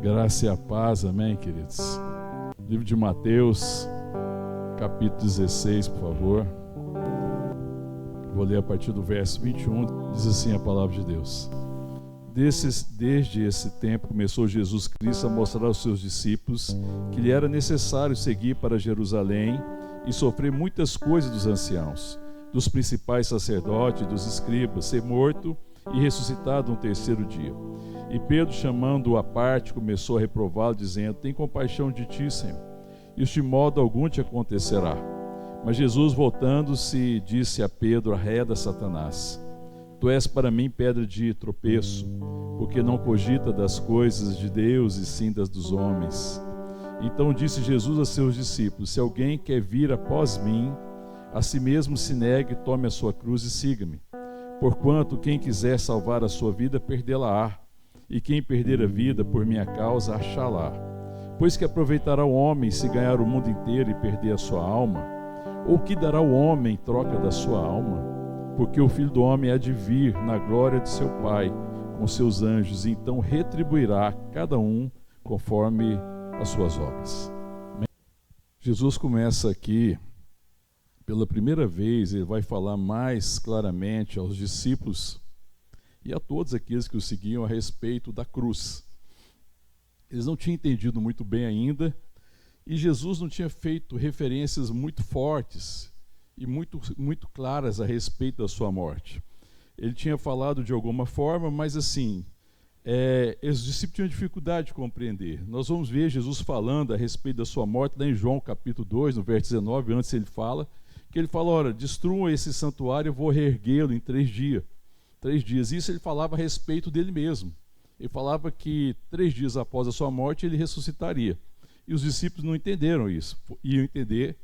Graça e a paz, amém, queridos? Livro de Mateus, capítulo 16, por favor. Vou ler a partir do verso 21, diz assim a palavra de Deus. Desde esse tempo começou Jesus Cristo a mostrar aos seus discípulos que lhe era necessário seguir para Jerusalém e sofrer muitas coisas dos anciãos, dos principais sacerdotes, dos escribas, ser morto e ressuscitado no terceiro dia. E Pedro, chamando-o à parte, começou a reprová-lo, dizendo: tem compaixão de ti, Senhor, isto de modo algum te acontecerá. Mas Jesus, voltando-se, disse a Pedro: arreda, Satanás, tu és para mim pedra de tropeço, porque não cogita das coisas de Deus e sim das dos homens. Então disse Jesus a seus discípulos: se alguém quer vir após mim, a si mesmo se negue, tome a sua cruz e siga-me. Porquanto quem quiser salvar a sua vida, perdê-la-á, e quem perder a vida por minha causa, achá-la. Pois que aproveitará o homem se ganhar o mundo inteiro e perder a sua alma? Ou que dará o homem em troca da sua alma? Porque o Filho do Homem há de vir na glória de seu Pai com seus anjos, e então retribuirá cada um conforme as suas obras. Jesus começa aqui, pela primeira vez, ele vai falar mais claramente aos discípulos e a todos aqueles que o seguiam a respeito da cruz. Eles não tinham entendido muito bem ainda, e Jesus não tinha feito referências muito fortes e muito claras a respeito da sua morte. Ele tinha falado de alguma forma, mas assim, os discípulos tinham dificuldade de compreender. Nós vamos ver Jesus falando a respeito da sua morte, lá em João capítulo 2, no verso 19, antes ele fala, olha, destruam esse santuário, eu vou reerguê-lo em 3 dias. 3 dias. Isso ele falava a respeito dele mesmo. Ele falava que 3 dias após a sua morte ele ressuscitaria. E os discípulos não entenderam isso. Iam entender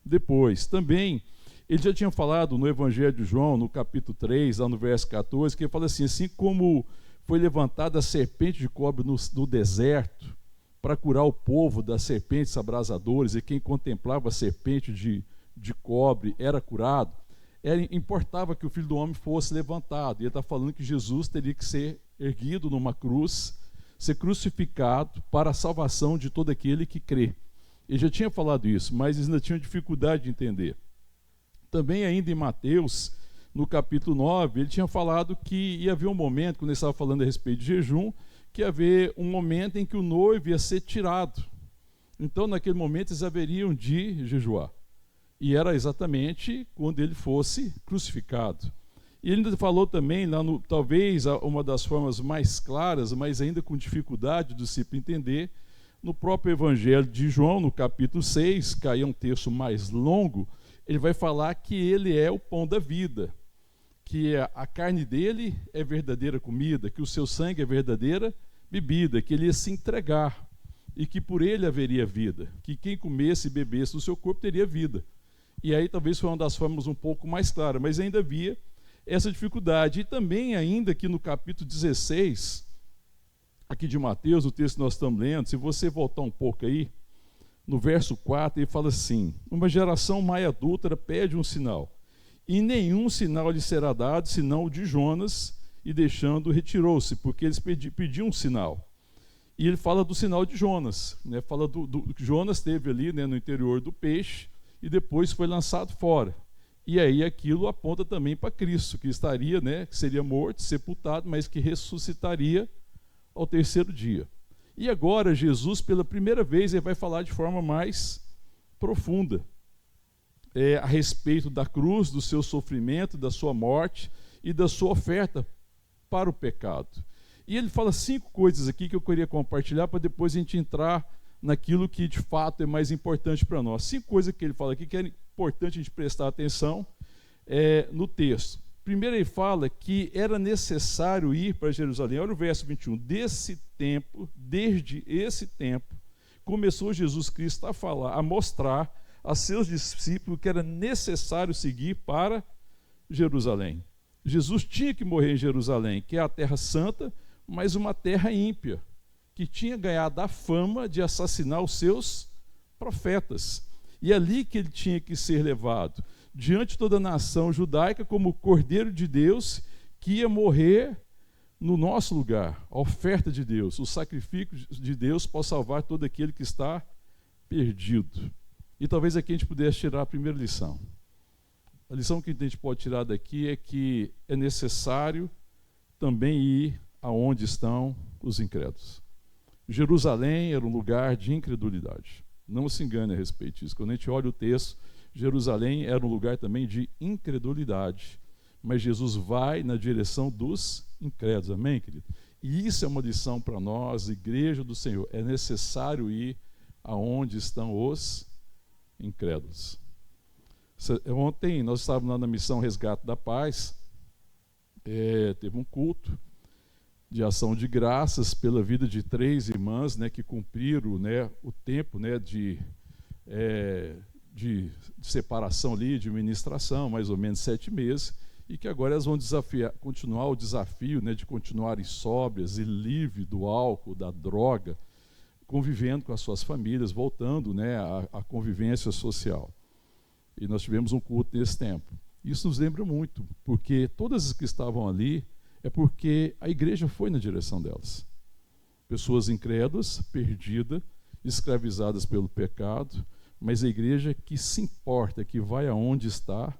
depois. Também, ele já tinha falado no Evangelho de João, no capítulo 3, lá no verso 14, que ele fala assim como foi levantada a serpente de cobre no deserto para curar o povo das serpentes abrasadoras, e quem contemplava a serpente de cobre era curado, importava que o Filho do Homem fosse levantado. E ele está falando que Jesus teria que ser erguido numa cruz, ser crucificado para a salvação de todo aquele que crê. Ele já tinha falado isso, mas eles ainda tinham dificuldade de entender. Também ainda em Mateus, no capítulo 9, ele tinha falado que ia haver um momento, quando ele estava falando a respeito de jejum, que ia haver um momento em que o noivo ia ser tirado. Então, naquele momento, eles haveriam de jejuar. E era exatamente quando ele fosse crucificado. E ele ainda falou também, talvez uma das formas mais claras, mas ainda com dificuldade do discípulo entender, no próprio Evangelho de João, no capítulo 6, que aí é um texto mais longo, ele vai falar que ele é o pão da vida, que a carne dele é verdadeira comida, que o seu sangue é verdadeira bebida, que ele ia se entregar e que por ele haveria vida, que quem comesse e bebesse do seu corpo teria vida. E aí talvez foi uma das formas um pouco mais claras, mas ainda havia essa dificuldade. E também ainda aqui no capítulo 16, aqui de Mateus, o texto que nós estamos lendo, se você voltar um pouco aí, no verso 4, ele fala assim: uma geração má e adúltera pede um sinal, e nenhum sinal lhe será dado, senão o de Jonas, e deixando retirou-se, porque eles pediam um sinal. E ele fala do sinal de Jonas, né? Fala do que Jonas teve ali, né, no interior do peixe, e depois foi lançado fora. E aí aquilo aponta também para Cristo, que estaria, né, que seria morto, sepultado, mas que ressuscitaria ao terceiro dia. E agora Jesus, pela primeira vez, ele vai falar de forma mais profunda a respeito da cruz, do seu sofrimento, da sua morte e da sua oferta para o pecado. E ele fala 5 coisas aqui que eu queria compartilhar para depois a gente entrar naquilo que de fato é mais importante para nós. 5 coisas que ele fala aqui que é importante a gente prestar atenção no texto. Primeiro ele fala que era necessário ir para Jerusalém. Olha o verso 21. Desde esse tempo, começou Jesus Cristo a mostrar a seus discípulos que era necessário seguir para Jerusalém. Jesus tinha que morrer em Jerusalém, que é a terra santa, mas uma terra ímpia, que tinha ganhado a fama de assassinar os seus profetas. E é ali que ele tinha que ser levado, diante de toda a nação judaica, como o Cordeiro de Deus, que ia morrer no nosso lugar, a oferta de Deus, o sacrifício de Deus pode salvar todo aquele que está perdido. E talvez aqui a gente pudesse tirar a primeira lição. A lição que a gente pode tirar daqui é que é necessário também ir aonde estão os incrédulos. Jerusalém era um lugar de incredulidade. Não se engane a respeito disso. Quando a gente olha o texto, Jerusalém era um lugar também de incredulidade. Mas Jesus vai na direção dos incrédulos. Amém, querido? E isso é uma lição para nós, igreja do Senhor. É necessário ir aonde estão os incrédulos. Ontem nós estávamos lá na missão Resgate da Paz, teve um culto de ação de graças pela vida de 3 irmãs, né, que cumpriram, né, o tempo, né, de separação ali, de ministração, mais ou menos 7 meses, e que agora elas vão continuar o desafio, né, de continuarem sóbrias e livres do álcool, da droga, convivendo com as suas famílias, voltando, né, à convivência social. E nós tivemos um culto nesse tempo. Isso nos lembra muito, porque todas as que estavam ali é porque a igreja foi na direção delas. Pessoas incrédulas, perdidas, escravizadas pelo pecado, mas a igreja que se importa, que vai aonde está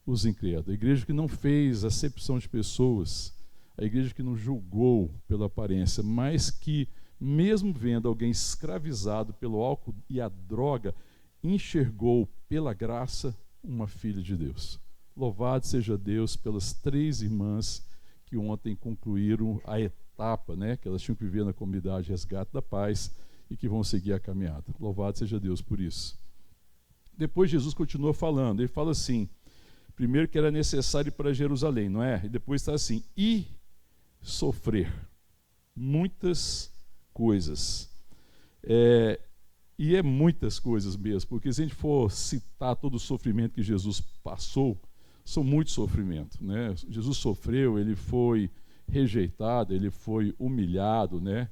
os incrédulos. A igreja que não fez acepção de pessoas, a igreja que não julgou pela aparência, mas que, mesmo vendo alguém escravizado pelo álcool e a droga, enxergou pela graça uma filha de Deus. Louvado seja Deus pelas 3 irmãs que ontem concluíram a etapa, né, que elas tinham que viver na comunidade Resgate da Paz e que vão seguir a caminhada. Louvado seja Deus por isso. Depois Jesus continua falando, ele fala assim, primeiro que era necessário ir para Jerusalém, não é? E depois está assim, e sofrer muitas coisas. E é muitas coisas mesmo, porque se a gente for citar todo o sofrimento que Jesus passou, são muitos sofrimentos, né? Jesus sofreu, ele foi rejeitado, ele foi humilhado, né?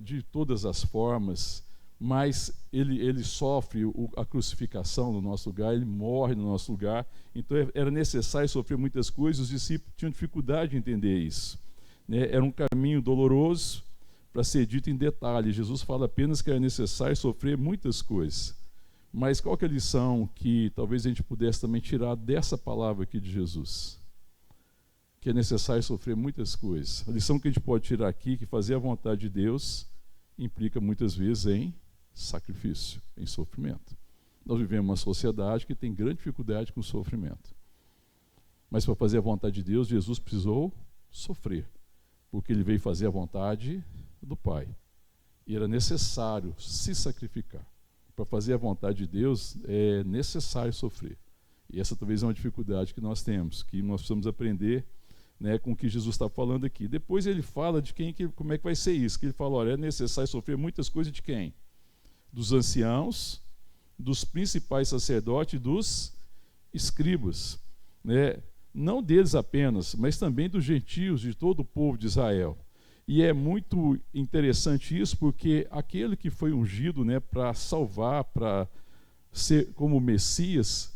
De todas as formas, mas ele sofre a crucificação no nosso lugar, ele morre no nosso lugar, então era necessário sofrer muitas coisas, os discípulos tinham dificuldade de entender isso, né? Era um caminho doloroso para ser dito em detalhe. Jesus fala apenas que era necessário sofrer muitas coisas. Mas qual que é a lição que talvez a gente pudesse também tirar dessa palavra aqui de Jesus? Que é necessário sofrer muitas coisas. A lição que a gente pode tirar aqui, que fazer a vontade de Deus implica muitas vezes em sacrifício, em sofrimento. Nós vivemos uma sociedade que tem grande dificuldade com o sofrimento. Mas para fazer a vontade de Deus, Jesus precisou sofrer, porque ele veio fazer a vontade do Pai. E era necessário se sacrificar. Para fazer a vontade de Deus é necessário sofrer. E essa talvez é uma dificuldade que nós temos, que nós precisamos aprender, né, com o que Jesus está falando aqui. Depois ele fala de como é que vai ser isso. Que ele fala, olha, é necessário sofrer muitas coisas de quem? Dos anciãos, dos principais sacerdotes e dos escribas, né? Não deles apenas, mas também dos gentios, de todo o povo de Israel. E é muito interessante isso, porque aquele que foi ungido, né, para salvar, para ser como Messias,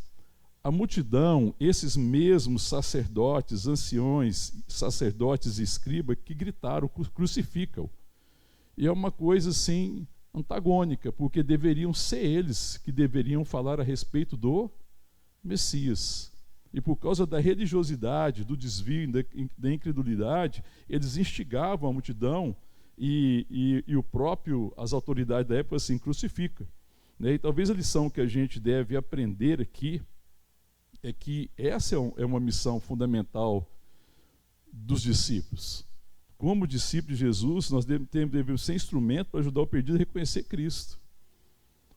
a multidão, esses mesmos sacerdotes, anciões, sacerdotes e escribas, que gritaram, crucificam. E é uma coisa assim antagônica, porque deveriam ser eles que deveriam falar a respeito do Messias. E por causa da religiosidade, do desvio, da incredulidade, eles instigavam a multidão e as autoridades da época assim, crucifica. Né? E talvez a lição que a gente deve aprender aqui é que essa é uma missão fundamental dos discípulos. Como discípulos de Jesus, nós devemos ser instrumento para ajudar o perdido a reconhecer Cristo.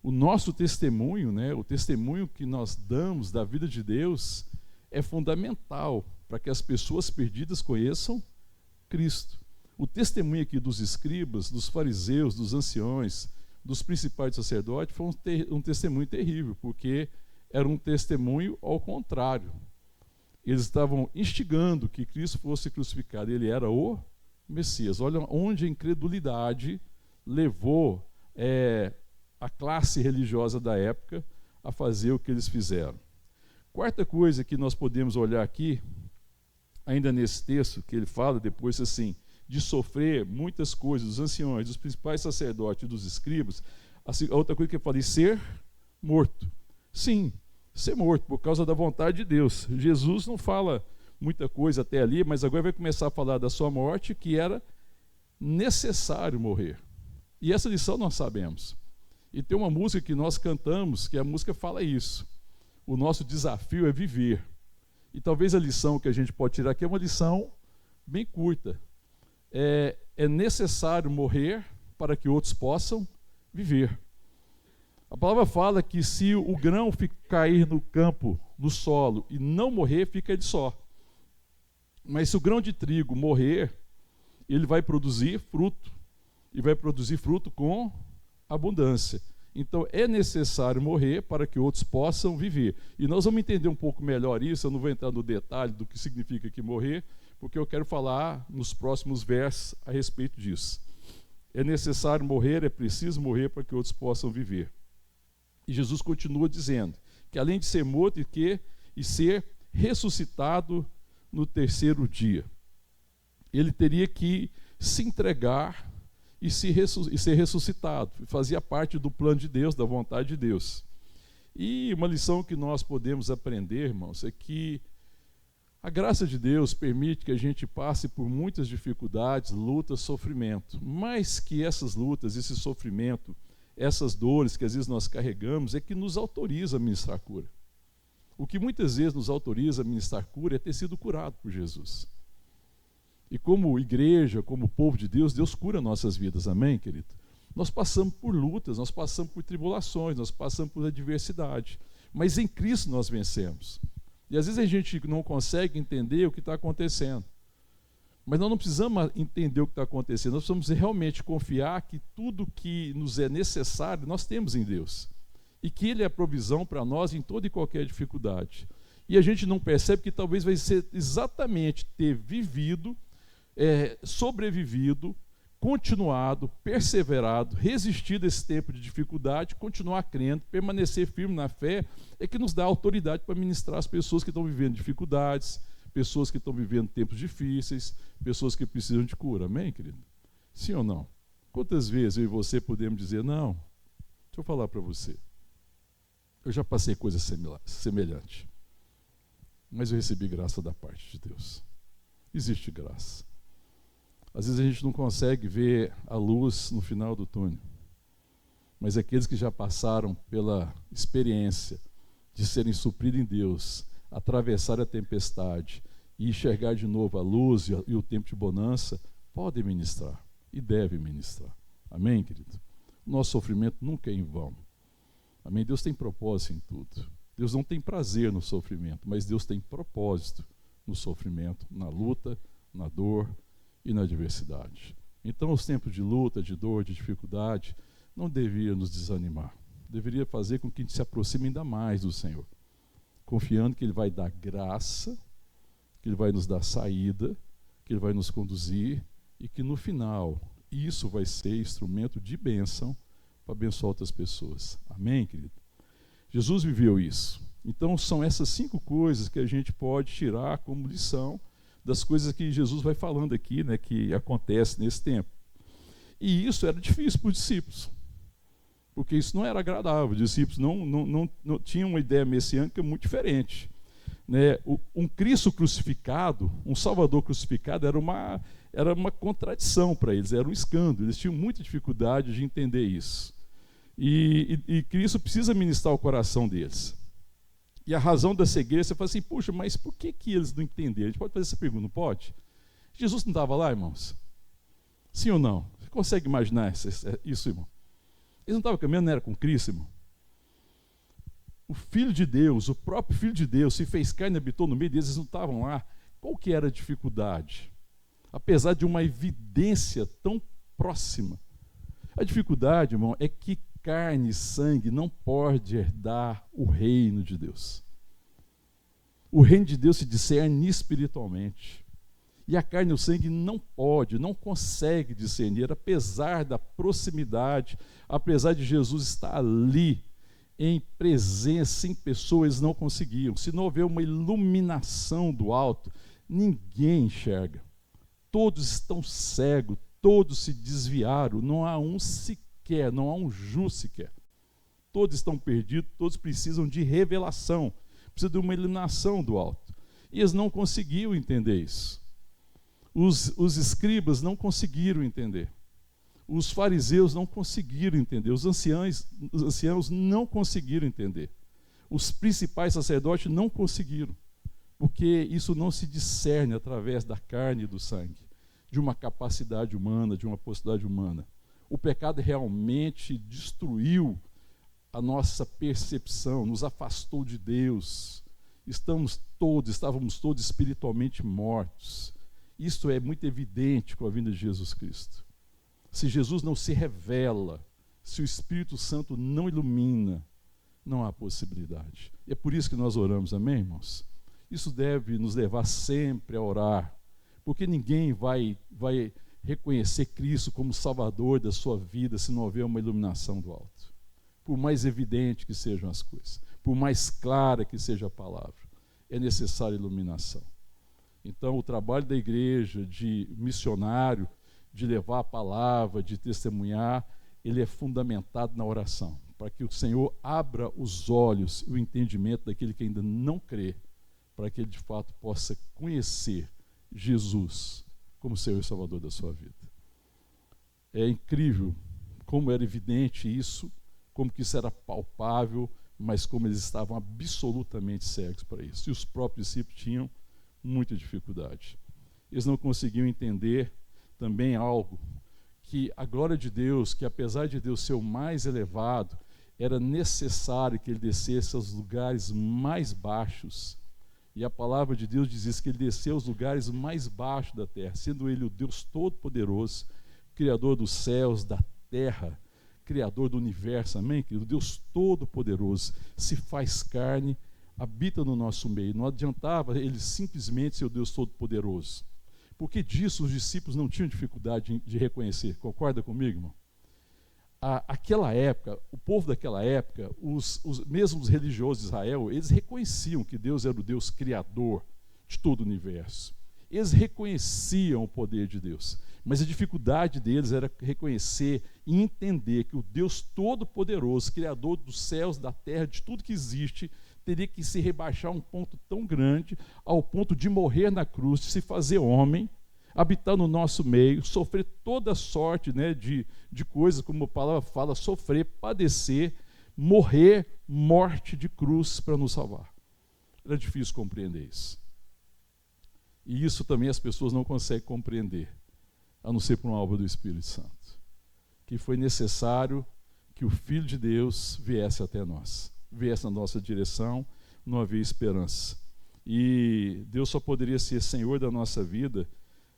O nosso testemunho, né, o testemunho que nós damos da vida de Deus, é fundamental para que as pessoas perdidas conheçam Cristo. O testemunho aqui dos escribas, dos fariseus, dos anciões, dos principais sacerdotes foi um testemunho terrível, porque era um testemunho ao contrário. Eles estavam instigando que Cristo fosse crucificado, ele era o Messias. Olha onde a incredulidade levou a classe religiosa da época a fazer o que eles fizeram. Quarta coisa que nós podemos olhar aqui ainda nesse texto, que ele fala depois assim, de sofrer muitas coisas, dos anciões, dos principais sacerdotes e dos escribas, a outra coisa que eu falei, ser morto. Sim, ser morto, por causa da vontade de Deus. Jesus não fala muita coisa até ali, mas agora vai começar a falar da sua morte, que era necessário morrer. E essa lição nós sabemos. E tem uma música que nós cantamos, que a música fala isso. O nosso desafio é viver. E talvez a lição que a gente pode tirar aqui é uma lição bem curta. É necessário morrer para que outros possam viver. A palavra fala que se o grão cair no campo, no solo, e não morrer, fica ele só. Mas se o grão de trigo morrer, ele vai produzir fruto. E vai produzir fruto com abundância. Então é necessário morrer para que outros possam viver. E nós vamos entender um pouco melhor isso, eu não vou entrar no detalhe do que significa aqui morrer, porque eu quero falar nos próximos versos a respeito disso. É necessário morrer, é preciso morrer para que outros possam viver. E Jesus continua dizendo que além de ser morto e ser ressuscitado no terceiro dia, ele teria que se entregar e ser ressuscitado. Fazia parte do plano de Deus, da vontade de Deus. E uma lição que nós podemos aprender, irmãos, é que a graça de Deus permite que a gente passe por muitas dificuldades, lutas, sofrimento, mas que essas lutas, esse sofrimento, essas dores que às vezes nós carregamos, é que nos autoriza a ministrar cura. O que muitas vezes nos autoriza a ministrar cura é ter sido curado por Jesus. E como igreja, como povo de Deus, Deus cura nossas vidas, amém, querido? Nós passamos por lutas, nós passamos por tribulações, nós passamos por adversidade, mas em Cristo nós vencemos. E às vezes a gente não consegue entender o que está acontecendo. Mas nós não precisamos entender o que está acontecendo, nós precisamos realmente confiar que tudo que nos é necessário, nós temos em Deus. E que Ele é a provisão para nós em toda e qualquer dificuldade. E a gente não percebe que talvez vai ser exatamente ter vivido, sobrevivido, continuado, perseverado, resistido a esse tempo de dificuldade, continuar crendo, permanecer firme na fé, é que nos dá autoridade para ministrar as pessoas que estão vivendo dificuldades, pessoas que estão vivendo tempos difíceis, pessoas que precisam de cura, amém, querido? Sim ou não? Quantas vezes eu e você podemos dizer, não, deixa eu falar para você, eu já passei coisa semelhante, mas eu recebi graça da parte de Deus. Existe graça. Às vezes a gente não consegue ver a luz no final do túnel, mas aqueles que já passaram pela experiência de serem supridos em Deus, atravessar a tempestade e enxergar de novo a luz e o tempo de bonança, podem ministrar e devem ministrar. Amém, querido? O nosso sofrimento nunca é em vão. Amém? Deus tem propósito em tudo. Deus não tem prazer no sofrimento, mas Deus tem propósito no sofrimento, na luta, na dor e na adversidade. Então, os tempos de luta, de dor, de dificuldade, não deveriam nos desanimar. Deveria fazer com que a gente se aproxime ainda mais do Senhor, confiando que Ele vai dar graça, que Ele vai nos dar saída, que Ele vai nos conduzir e que no final isso vai ser instrumento de bênção para abençoar outras pessoas. Amém, querido? Jesus viveu isso. Então, são essas 5 coisas que a gente pode tirar como lição das coisas que Jesus vai falando aqui, né, que acontece nesse tempo. E isso era difícil para os discípulos, porque isso não era agradável. Os discípulos não tinham uma ideia messiânica muito diferente. Né? Um Cristo crucificado, um Salvador crucificado, era uma contradição para eles, era um escândalo. Eles tinham muita dificuldade de entender isso. E Cristo precisa ministrar o coração deles. E a razão da cegueira, você fala assim, puxa, mas por que eles não entenderam? A gente pode fazer essa pergunta, não pode? Jesus não estava lá, irmãos? Sim ou não? Você consegue imaginar isso, irmão? Eles não estavam caminhando, não era com Cristo, irmão? O Filho de Deus, o próprio Filho de Deus, se fez carne e habitou no meio deles, eles não estavam lá. Qual que era a dificuldade? Apesar de uma evidência tão próxima. A dificuldade, irmão, é que carne e sangue não pode herdar o reino de Deus. O reino de Deus se discerne espiritualmente. E a carne e o sangue não consegue discernir, apesar da proximidade, apesar de Jesus estar ali, em presença, em pessoa, eles não conseguiam. Se não houver uma iluminação do alto, Ninguém enxerga. Todos estão cegos, todos se desviaram, não há um sequer, não há um justo sequer. Todos estão perdidos, todos precisam de revelação, precisam de uma iluminação do alto. E eles não conseguiam entender isso. Os escribas não conseguiram entender. Os fariseus não conseguiram entender. Os anciãos não conseguiram entender. Os principais sacerdotes não conseguiram. Porque isso não se discerne através da carne e do sangue, de uma capacidade humana, de uma possibilidade humana. O pecado realmente destruiu a nossa percepção, nos afastou de Deus. Estávamos todos espiritualmente mortos. Isto é muito evidente com a vinda de Jesus Cristo. Se Jesus não se revela, se o Espírito Santo não ilumina, não há possibilidade. E é por isso que nós oramos, amém, irmãos? Isso deve nos levar sempre a orar, porque ninguém vai reconhecer Cristo como Salvador da sua vida se não houver uma iluminação do alto. Por mais evidente que sejam as coisas, por mais clara que seja a palavra, é necessária iluminação. Então, o trabalho da igreja, de missionário, de levar a palavra, de testemunhar, ele é fundamentado na oração, para que o Senhor abra os olhos e o entendimento daquele que ainda não crê, para que ele de fato possa conhecer Jesus como Senhor e Salvador da sua vida. É incrível como era evidente isso, como que isso era palpável, mas como eles estavam absolutamente cegos para isso. E os próprios discípulos tinham muita dificuldade. Eles não conseguiam entender também algo, que a glória de Deus, que apesar de Deus ser o mais elevado, era necessário que ele descesse aos lugares mais baixos. E a palavra de Deus diz isso, que ele desceu aos lugares mais baixos da terra, sendo ele o Deus Todo-Poderoso, Criador dos céus, da terra, Criador do universo, amém, querido? Deus Todo-Poderoso se faz carne, habita no nosso meio. Não adiantava ele simplesmente ser o Deus Todo-Poderoso, porque disso os discípulos não tinham dificuldade de reconhecer. Concorda comigo, irmão? Aquela época, o povo daquela época, mesmo os religiosos de Israel, eles reconheciam que Deus era o Deus criador de todo o universo. Eles reconheciam o poder de Deus, mas a dificuldade deles era reconhecer e entender que o Deus Todo-Poderoso, criador dos céus, da terra, de tudo que existe, teria que se rebaixar a um ponto tão grande, ao ponto de morrer na cruz, de se fazer homem, habitar no nosso meio, sofrer toda sorte, né, de coisas, como a palavra fala, sofrer, padecer, morrer, morte de cruz para nos salvar. Era difícil compreender isso. E isso também as pessoas não conseguem compreender, a não ser por uma obra do Espírito Santo. Que foi necessário que o Filho de Deus viesse até nós, viesse na nossa direção, não havia esperança. E Deus só poderia ser Senhor da nossa vida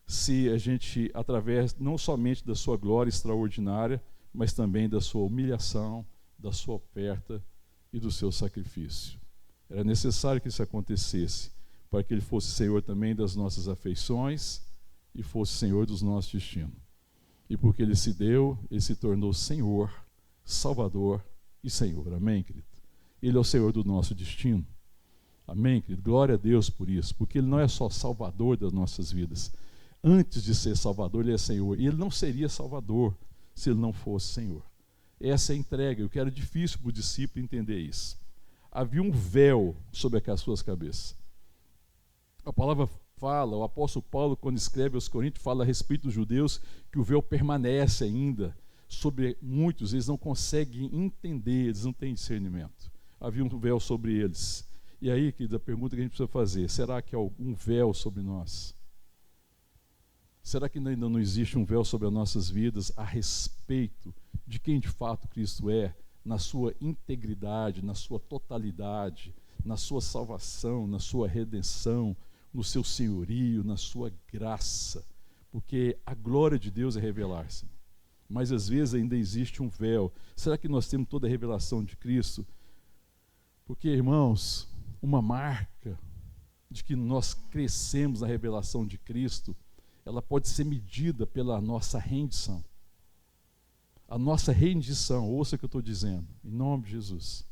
se a gente, através não somente da sua glória extraordinária, mas também da sua humilhação, da sua oferta e do seu sacrifício. Era necessário que isso acontecesse, para que Ele fosse Senhor também das nossas afeições e fosse Senhor dos nossos destinos. E porque Ele se deu, Ele se tornou Senhor, Salvador e Senhor. Amém, querido? Ele é o Senhor do nosso destino. Amém, querido? Glória a Deus por isso, porque Ele não é só Salvador das nossas vidas. Antes de ser Salvador, Ele é Senhor. E Ele não seria Salvador se Ele não fosse Senhor. Essa é a entrega. Eu quero difícil para o discípulo entender isso. Havia um véu sobre as suas cabeças. A palavra fala, o apóstolo Paulo, quando escreve aos Coríntios, fala a respeito dos judeus, que o véu permanece ainda sobre muitos. Eles não conseguem entender, eles não têm discernimento. Havia um véu sobre eles. E aí, querida, a pergunta que a gente precisa fazer: será que há algum véu sobre nós? Será que ainda não existe um véu sobre as nossas vidas a respeito de quem de fato Cristo é, na sua integridade, na sua totalidade, na sua salvação, na sua redenção, no seu senhorio, na sua graça? Porque a glória de Deus é revelar-se, mas às vezes ainda existe um véu. Será que nós temos toda a revelação de Cristo? Porque, irmãos, uma marca de que nós crescemos na revelação de Cristo, ela pode ser medida pela nossa rendição. A nossa rendição, ouça o que eu estou dizendo, em nome de Jesus.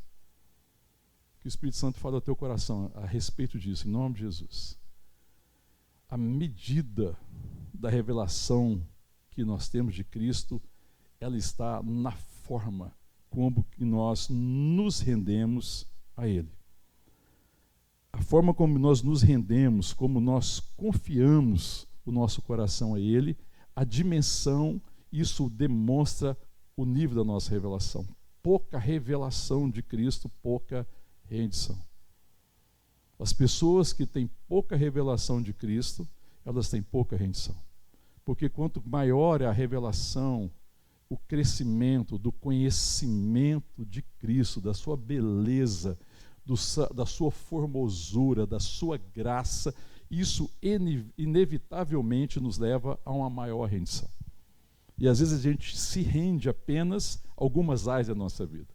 Que o Espírito Santo fale ao teu coração a respeito disso, em nome de Jesus. a medida da revelação que nós temos de Cristo, ela está na forma como que nós nos rendemos a Ele. A forma como nós nos rendemos, como nós confiamos o nosso coração a Ele, a dimensão, isso demonstra o nível da nossa revelação. Pouca revelação de Cristo, pouca rendição. As pessoas que têm pouca revelação de Cristo, elas têm pouca rendição. Porque quanto maior é a revelação, o crescimento do conhecimento de Cristo, da sua beleza, da sua formosura, da sua graça, isso inevitavelmente nos leva a uma maior rendição. E às vezes a gente se rende apenas a algumas áreas da nossa vida.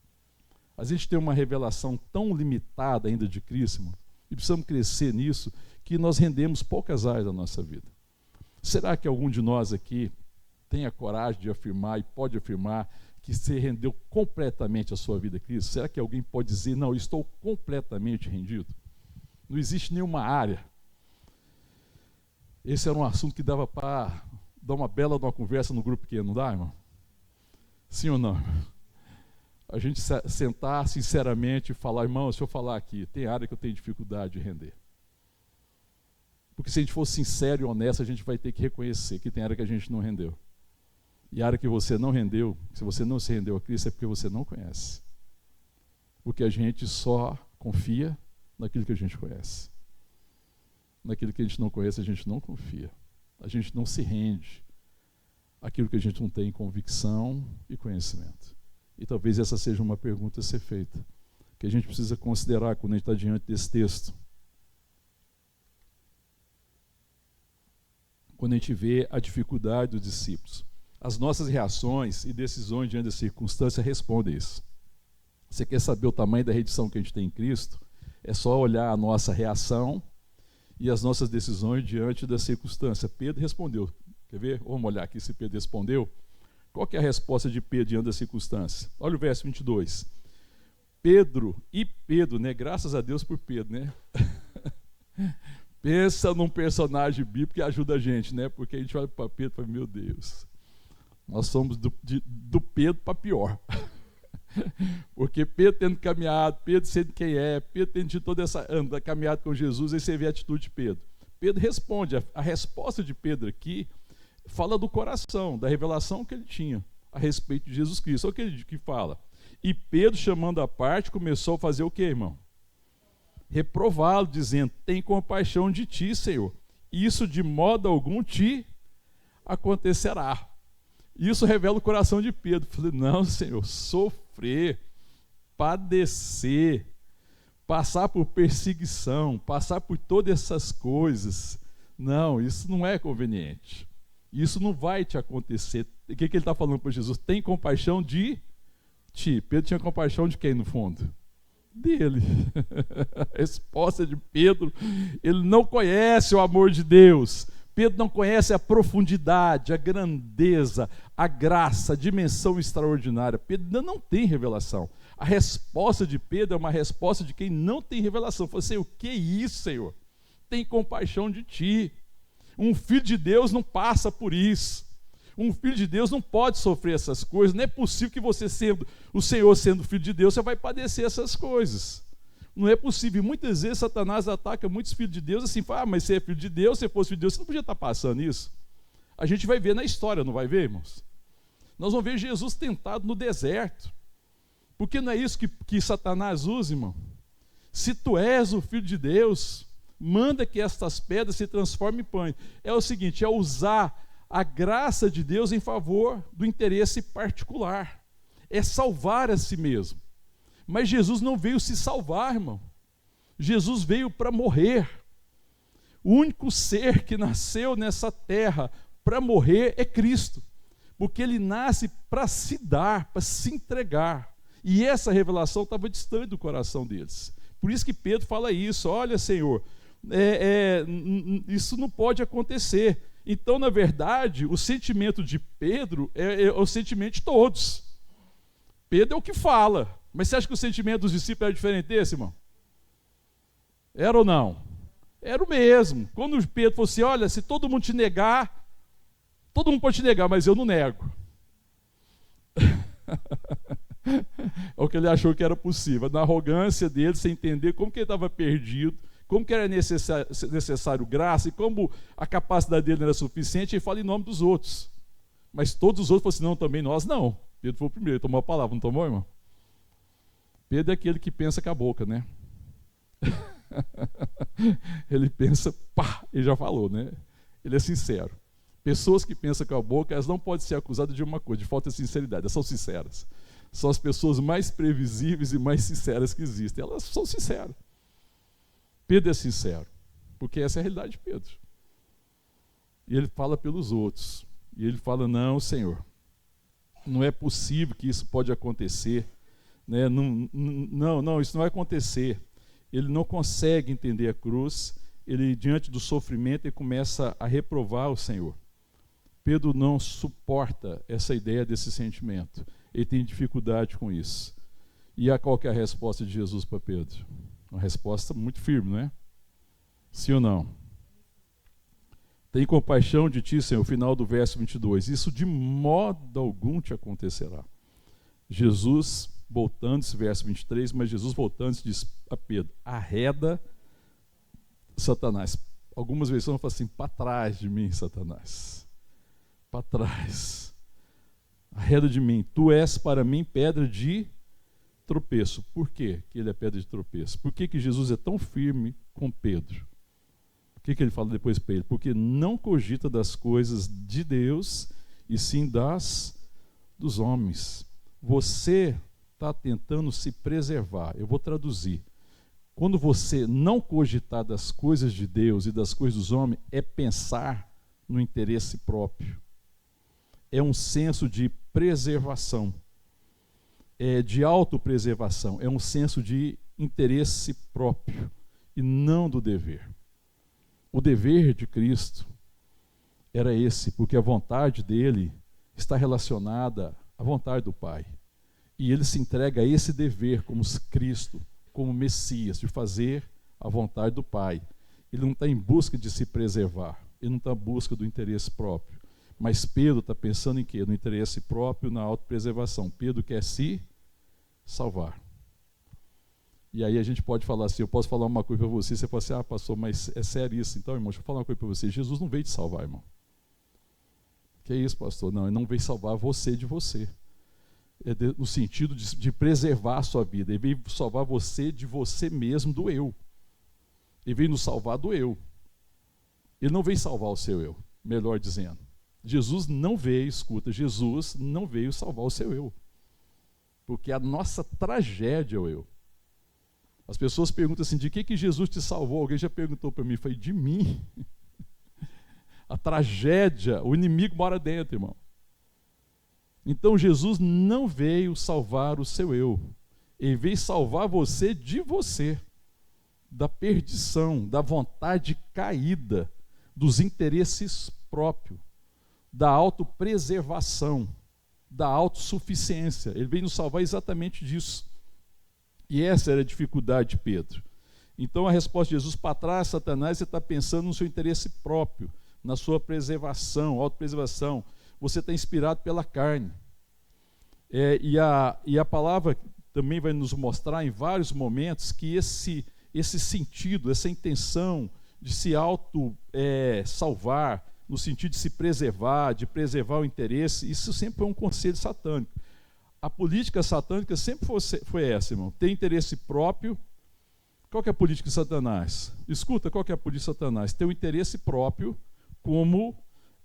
A gente tem uma revelação tão limitada ainda de Cristo, irmão, e precisamos crescer nisso, que nós rendemos poucas áreas da nossa vida. Será que algum de nós aqui tem a coragem de afirmar e pode afirmar que se rendeu completamente a sua vida a Cristo? Será que alguém pode dizer, não, eu estou completamente rendido? Não existe nenhuma área. Esse era um assunto que dava para dar uma bela conversa no grupo pequeno, não dá, irmão? Sim ou não? A gente sentar sinceramente e falar, irmão, se eu falar aqui, tem área que eu tenho dificuldade de render. Porque se a gente for sincero e honesto, a gente vai ter que reconhecer que tem área que a gente não rendeu. E a área que você não rendeu, se você não se rendeu a Cristo, é porque você não conhece. Porque a gente só confia naquilo que a gente conhece. Naquilo que a gente não conhece, a gente não confia. A gente não se rende àquilo que a gente não tem convicção e conhecimento. E talvez essa seja uma pergunta a ser feita, que a gente precisa considerar quando a gente está diante desse texto. Quando a gente vê a dificuldade dos discípulos. As nossas reações e decisões diante da circunstância respondem isso. Você quer saber o tamanho da rendição que a gente tem em Cristo? É só olhar a nossa reação e as nossas decisões diante da circunstância. Pedro respondeu. Quer ver? Vamos olhar aqui se Pedro respondeu. Qual que é a resposta de Pedro diante da circunstância? Olha o verso 22. Pedro, né? Graças a Deus por Pedro, né? Pensa num personagem bíblico que ajuda a gente, né? Porque a gente olha para Pedro e fala, meu Deus, nós somos do Pedro para pior. Porque Pedro tendo caminhado, Pedro sendo quem é, Pedro tendo tido toda essa caminhada com Jesus, aí você vê a atitude de Pedro. Pedro responde, a resposta de Pedro aqui fala do coração, da revelação que ele tinha a respeito de Jesus Cristo. Olha o que ele que fala. E Pedro, chamando à parte, começou a fazer o quê, irmão? Reprová-lo, dizendo, tem compaixão de ti, Senhor. Isso de modo algum te acontecerá. Isso revela o coração de Pedro. Falei, não, Senhor, sofrer, padecer, passar por perseguição, passar por todas essas coisas, não, isso não é conveniente. Isso não vai te acontecer. O que ele está falando para Jesus? Tem compaixão de ti. Pedro tinha compaixão de quem, no fundo? Dele. A resposta de Pedro, ele não conhece o amor de Deus. Pedro não conhece a profundidade, a grandeza, a graça, a dimensão extraordinária. Pedro ainda não tem revelação. A resposta de Pedro é uma resposta de quem não tem revelação. Falei assim, o que é isso, Senhor? Tem compaixão de ti. Um filho de Deus não passa por isso. Um filho de Deus não pode sofrer essas coisas. Não é possível que você, sendo o Senhor, sendo filho de Deus, você vai padecer essas coisas. Não é possível. E muitas vezes Satanás ataca muitos filhos de Deus assim, fala, mas você é filho de Deus, se fosse filho de Deus, você não podia estar passando isso. A gente vai ver na história, não vai ver, irmãos? Nós vamos ver Jesus tentado no deserto. Porque não é isso que Satanás usa, irmão? Se tu és o filho de Deus, manda que estas pedras se transformem em pães. É o seguinte, é usar a graça de Deus em favor do interesse particular. É salvar a si mesmo. Mas Jesus não veio se salvar, irmão. Jesus veio para morrer. O único ser que nasceu nessa terra para morrer é Cristo. Porque ele nasce para se dar, para se entregar. E essa revelação estava distante do coração deles. Por isso que Pedro fala isso. Olha, Senhor, isso não pode acontecer. Então, na verdade, o sentimento de Pedro é o sentimento de todos. Pedro é o que fala. Mas você acha que o sentimento dos discípulos era diferente desse, irmão? Era ou não? Era o mesmo. Quando o Pedro falou assim, olha, se todo mundo te negar, todo mundo pode te negar, mas eu não nego. É o que ele achou que era possível. Na arrogância dele, sem entender como que ele estava perdido, como que era necessário graça e como a capacidade dele não era suficiente, ele fala em nome dos outros. Mas todos os outros falaram assim, não, também nós não. Pedro foi o primeiro, ele tomou a palavra, não tomou, irmão? Pedro é aquele que pensa com a boca, né? Ele pensa, pá, ele já falou, né? Ele é sincero. Pessoas que pensam com a boca, elas não podem ser acusadas de uma coisa, de falta de sinceridade, elas são sinceras. São as pessoas mais previsíveis e mais sinceras que existem. Elas são sinceras. Pedro é sincero, porque essa é a realidade de Pedro. E ele fala pelos outros. E ele fala, não, Senhor, não é possível que isso pode acontecer. Né? Não, isso não vai acontecer. Ele não consegue entender a cruz. Ele, diante do sofrimento, ele começa a reprovar o Senhor. Pedro não suporta essa ideia desse sentimento. Ele tem dificuldade com isso. E qual que é a resposta de Jesus para Pedro? Uma resposta muito firme, não é? Sim ou não? Tem compaixão de ti, Senhor, final do verso 22. Isso de modo algum te acontecerá. Jesus, voltando, esse verso 23, mas Jesus voltando, diz a Pedro, arreda Satanás. Algumas versões falam assim, para trás de mim, Satanás. Para trás. Arreda de mim. Tu és para mim pedra de tropeço. Por quê que ele é pedra de tropeço? Por que Jesus é tão firme com Pedro? O que ele fala depois para ele? Porque não cogita das coisas de Deus, e sim dos homens. Você está tentando se preservar. Eu vou traduzir. Quando você não cogitar das coisas de Deus e das coisas dos homens, é pensar no interesse próprio. É um senso de preservação, de autopreservação, é um senso de interesse próprio e não do dever. O dever de Cristo era esse, porque a vontade dele está relacionada à vontade do Pai. E ele se entrega a esse dever como Cristo, como Messias, de fazer a vontade do Pai. Ele não está em busca de se preservar, ele não está em busca do interesse próprio. Mas Pedro está pensando em quê? No interesse próprio, na autopreservação. Pedro quer se salvar. E aí a gente pode falar assim, eu posso falar uma coisa para você, você fala assim, pastor, mas é sério isso? Então, irmão, deixa eu falar uma coisa para você. Jesus não veio te salvar, irmão. Que isso, pastor? Não, ele não veio salvar você de você. No sentido de preservar a sua vida. Ele veio salvar você de você mesmo, do eu. Ele veio nos salvar do eu. Ele não veio salvar o seu eu, melhor dizendo. Jesus não veio, escuta, Jesus não veio salvar o seu eu. Porque a nossa tragédia é o eu. As pessoas perguntam assim, de que Jesus te salvou? Alguém já perguntou para mim, foi de mim. A tragédia, o inimigo mora dentro, irmão. Então Jesus não veio salvar o seu eu. Ele veio salvar você de você. Da perdição, da vontade caída, dos interesses próprios, da autopreservação, da autossuficiência. Ele veio nos salvar exatamente disso. E essa era a dificuldade de Pedro. Então a resposta de Jesus, para trás, Satanás, você está pensando no seu interesse próprio, na sua preservação, autopreservação. Você está inspirado pela carne. E a palavra também vai nos mostrar em vários momentos que esse sentido, essa intenção de se salvar, no sentido de se preservar, de preservar o interesse, isso sempre foi um conselho satânico. A política satânica sempre foi essa, irmão. Tem interesse próprio. Qual que é a política de Satanás? Escuta, qual que é a política de Satanás? Tem o interesse próprio como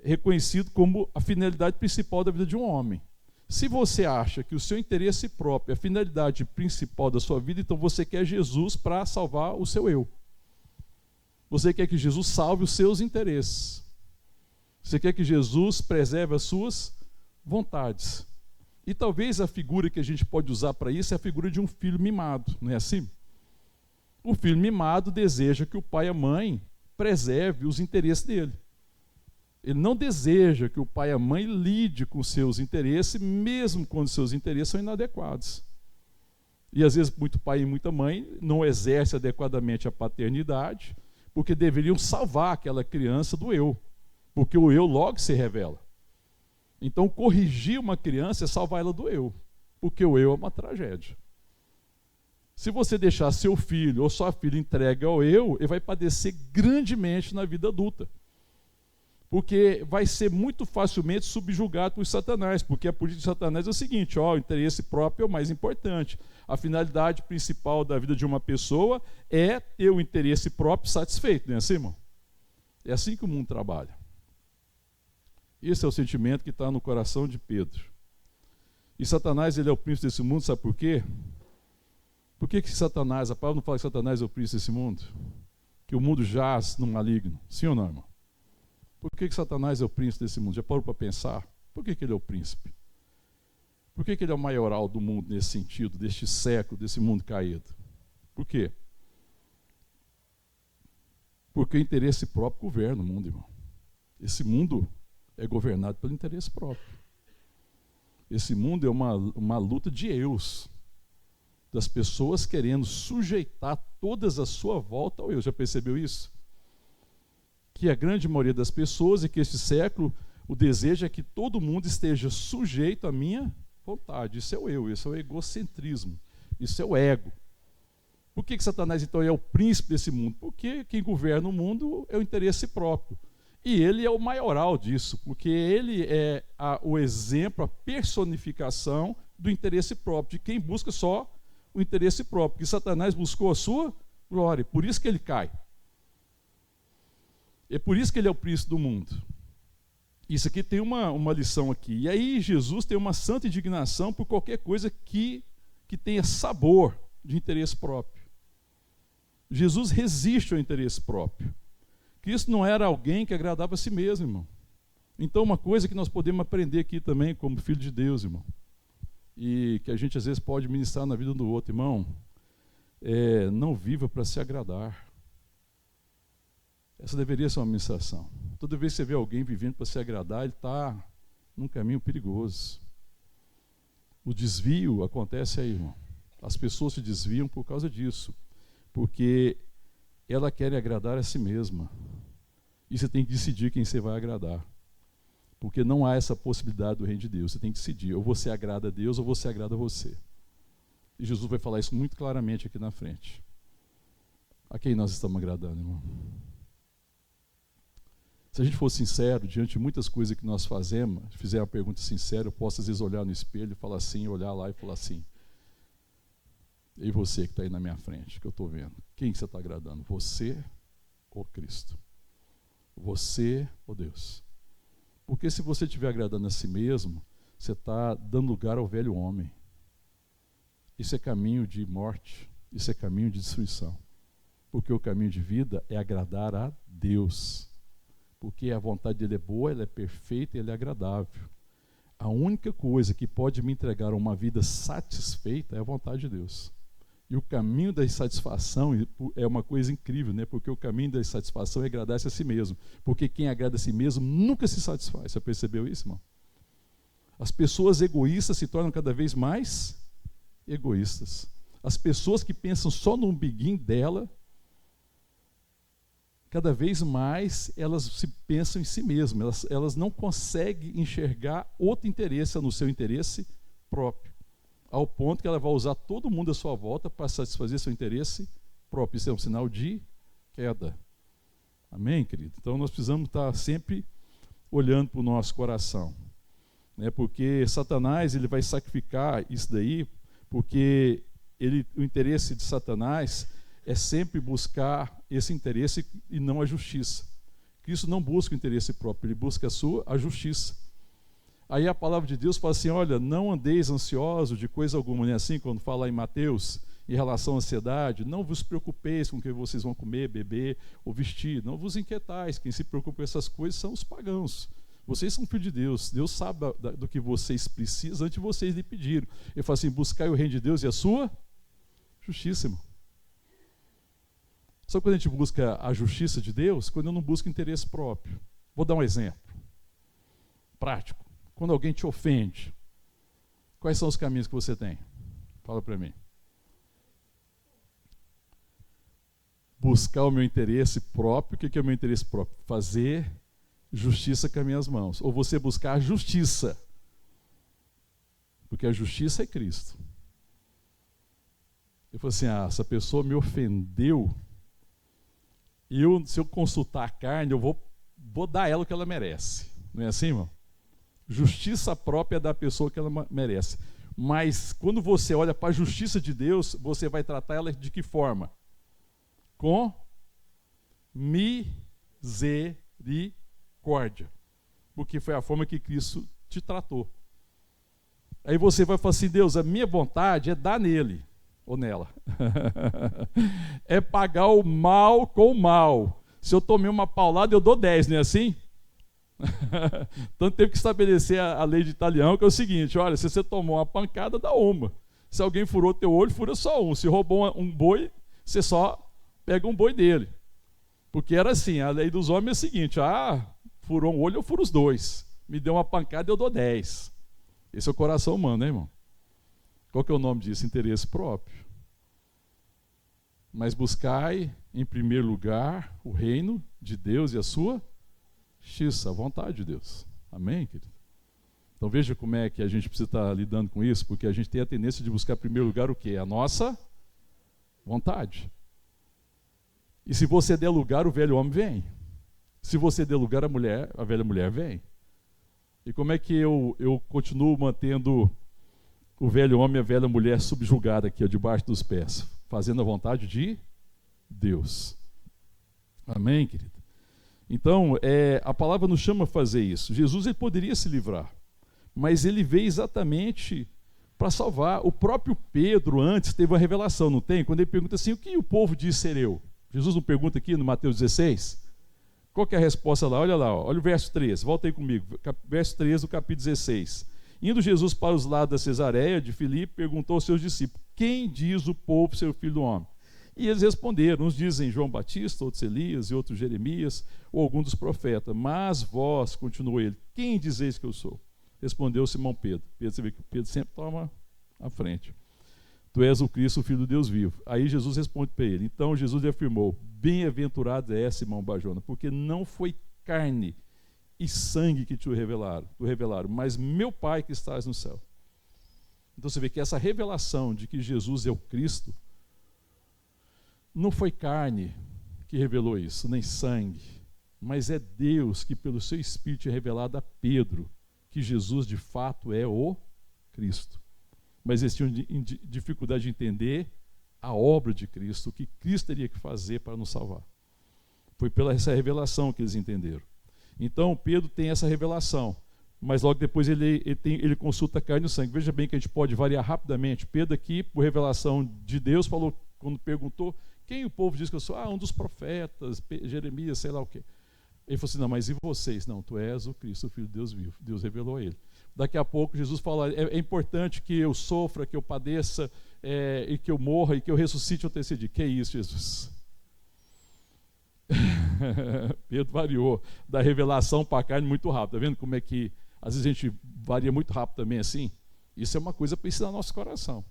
reconhecido como a finalidade principal da vida de um homem. Se você acha que o seu interesse próprio é a finalidade principal da sua vida, então você quer Jesus para salvar o seu eu. Você quer que Jesus salve os seus interesses. Você quer que Jesus preserve as suas vontades. E talvez a figura que a gente pode usar para isso é a figura de um filho mimado, não é assim? O filho mimado deseja que o pai e a mãe preserve os interesses dele. Ele não deseja que o pai e a mãe lide com seus interesses, mesmo quando seus interesses são inadequados. E às vezes muito pai e muita mãe não exercem adequadamente a paternidade, porque deveriam salvar aquela criança do eu, porque o eu logo se revela. Então, corrigir uma criança é salvar ela do eu, porque o eu é uma tragédia. Se você deixar seu filho ou sua filha entregue ao eu, ele vai padecer grandemente na vida adulta. Porque vai ser muito facilmente subjugado por Satanás, porque a política de Satanás é o seguinte, o interesse próprio é o mais importante. A finalidade principal da vida de uma pessoa é ter o interesse próprio satisfeito, não é assim, irmão? É assim que o mundo trabalha. Esse é o sentimento que está no coração de Pedro. E Satanás, ele é o príncipe desse mundo, sabe por quê? Por que Satanás, a palavra não fala que Satanás é o príncipe desse mundo? Que o mundo jaz no maligno, sim ou não, irmão? Por que Satanás é o príncipe desse mundo? Já parou para pensar? Por que ele é o príncipe? Por que ele é o maioral do mundo nesse sentido, deste século, desse mundo caído? Por quê? Porque o interesse próprio governa o mundo, irmão. Esse mundo é governado pelo interesse próprio. Esse mundo é uma luta de eus, das pessoas querendo sujeitar todas à sua volta ao eu. Já percebeu isso? Que a grande maioria das pessoas, e que este século, o desejo é que todo mundo esteja sujeito à minha vontade. Isso é o eu, isso é o egocentrismo, isso é o ego. Por que Satanás, então, é o príncipe desse mundo? Porque quem governa o mundo é o interesse próprio. E ele é o maioral disso, porque ele é o exemplo, a personificação do interesse próprio, de quem busca só o interesse próprio. Porque Satanás buscou a sua glória, por isso que ele cai. É por isso que ele é o príncipe do mundo. Isso aqui tem uma lição aqui. E aí Jesus tem uma santa indignação por qualquer coisa que tenha sabor de interesse próprio. Jesus resiste ao interesse próprio. Cristo não era alguém que agradava a si mesmo, irmão. Então, uma coisa que nós podemos aprender aqui também, como filho de Deus, irmão, e que a gente às vezes pode ministrar na vida do outro, irmão, não viva para se agradar. Essa deveria ser uma ministração. Toda vez que você vê alguém vivendo para se agradar, ele está num caminho perigoso. O desvio acontece aí, irmão. As pessoas se desviam por causa disso, porque ela quer agradar a si mesma. E você tem que decidir quem você vai agradar. Porque não há essa possibilidade do reino de Deus. Você tem que decidir, ou você agrada a Deus, ou você agrada a você. E Jesus vai falar isso muito claramente aqui na frente. A quem nós estamos agradando, irmão? Se a gente for sincero, diante de muitas coisas que nós fazemos, fizer uma pergunta sincera, eu posso às vezes olhar no espelho e falar assim, olhar lá e falar assim, e você que está aí na minha frente, que eu estou vendo, quem que você está agradando? Você ou Cristo? Você ou Deus? Porque se você estiver agradando a si mesmo, você está dando lugar ao velho homem. Isso é caminho de morte, isso é caminho de destruição. Porque o caminho de vida é agradar a Deus. Porque a vontade dele é boa, ela é perfeita e ela é agradável. A única coisa que pode me entregar uma vida satisfeita é a vontade de Deus. E o caminho da insatisfação é uma coisa incrível, né? Porque o caminho da insatisfação é agradar-se a si mesmo. Porque quem agrada a si mesmo nunca se satisfaz. Você percebeu isso, irmão? As pessoas egoístas se tornam cada vez mais egoístas. As pessoas que pensam só no umbiguinho dela, cada vez mais elas se pensam em si mesmas. Elas não conseguem enxergar outro interesse no seu interesse próprio. Ao ponto que ela vai usar todo mundo à sua volta para satisfazer seu interesse próprio. Isso é um sinal de queda. Amém, querido? Então nós precisamos estar sempre olhando para o nosso coração, né? Porque Satanás ele vai sacrificar isso daí, porque o interesse de Satanás é sempre buscar esse interesse e não a justiça. Cristo não busca o interesse próprio, ele busca a justiça. Aí a palavra de Deus fala assim, olha, não andeis ansiosos de coisa alguma, né? Assim, quando fala em Mateus, em relação à ansiedade, não vos preocupeis com o que vocês vão comer, beber ou vestir, não vos inquietais, quem se preocupa com essas coisas são os pagãos. Vocês são filhos de Deus, Deus sabe do que vocês precisam antes de vocês lhe pedirem. Ele fala assim, buscai o reino de Deus e a sua justiça, irmão. Só quando a gente busca a justiça de Deus, quando eu não busco interesse próprio. Vou dar um exemplo prático. Quando alguém te ofende, quais são os caminhos que você tem? Fala para mim. buscar o meu interesse próprio. O que é o meu interesse próprio? Fazer justiça com as minhas mãos. Ou você buscar a justiça. Porque a justiça é Cristo. Eu falei assim, essa pessoa me ofendeu, se eu consultar a carne, eu vou dar a ela o que ela merece. Não é assim, irmão? Justiça própria da pessoa que ela merece. Mas quando você olha para a justiça de Deus, você vai tratar ela de que forma? Com misericórdia. Porque foi a forma que Cristo te tratou. Aí você vai falar assim, Deus, a minha vontade é dar nele, ou nela. É pagar o mal com o mal. Se eu tomei uma paulada, eu dou 10, não é assim? Então teve que estabelecer a lei de Italião, que é o seguinte, olha, se você tomou uma pancada, dá uma. Se alguém furou teu olho, fura só um. Se roubou um boi, você só pega um boi dele. Porque era assim, a lei dos homens é a seguinte, furou um olho, eu furo os dois. Me deu uma pancada, eu dou 10. Esse é o coração humano, né, irmão? Qual que é o nome disso? Interesse próprio. Mas buscai, em primeiro lugar, o reino de Deus e a sua justiça, a vontade de Deus. Amém, querido? Então veja como é que a gente precisa estar lidando com isso, porque a gente tem a tendência de buscar, em primeiro lugar, o quê? A nossa vontade. E se você der lugar, o velho homem vem. Se você der lugar, a velha mulher vem. E como é que eu continuo mantendo o velho homem e a velha mulher subjugada aqui, debaixo dos pés? Fazendo a vontade de Deus. Amém, querido? Então, a palavra nos chama a fazer isso. Jesus ele poderia se livrar, mas ele veio exatamente para salvar. O próprio Pedro antes teve uma revelação, não tem? Quando ele pergunta assim, o que o povo diz ser eu? Jesus não pergunta aqui no Mateus 16? Qual que é a resposta lá? Olha lá, olha o verso 3, volta aí comigo, verso 3 do capítulo 16. Indo Jesus para os lados da Cesareia de Filipe, perguntou aos seus discípulos, quem diz o povo ser o filho do homem? E eles responderam, uns dizem João Batista, outros Elias e outros Jeremias, ou algum dos profetas. Mas vós, continuou ele, quem dizeis que eu sou? Respondeu Simão Pedro. Você vê que Pedro sempre toma a frente. Tu és o Cristo, o Filho do Deus vivo. Aí Jesus responde para ele. Então Jesus lhe afirmou, bem-aventurado é Simão Barjona, porque não foi carne e sangue que te revelaram, mas meu Pai que estás no céu. Então você vê que essa revelação de que Jesus é o Cristo, não foi carne que revelou isso, nem sangue, mas é Deus que pelo seu Espírito é revelado a Pedro que Jesus de fato é o Cristo. Mas eles tinham dificuldade de entender a obra de Cristo, o que Cristo teria que fazer para nos salvar. Foi pela essa revelação que eles entenderam. Então Pedro tem essa revelação, mas logo depois ele consulta a carne e o sangue. Veja bem que a gente pode variar rapidamente. Pedro aqui, por revelação de Deus, falou, quando perguntou, quem o povo diz que eu sou? Um dos profetas, Jeremias, sei lá o quê. Ele falou assim, não, mas e vocês? Não, tu és o Cristo, o Filho de Deus vivo. Deus revelou a ele. Daqui a pouco Jesus fala, é importante que eu sofra, que eu padeça, e que eu morra, e que eu ressuscite ao terceiro dia. Que é isso, Jesus? Pedro variou da revelação para a carne muito rápido. Está vendo como é que às vezes a gente varia muito rápido também assim? Isso é uma coisa para ensinar nosso coração.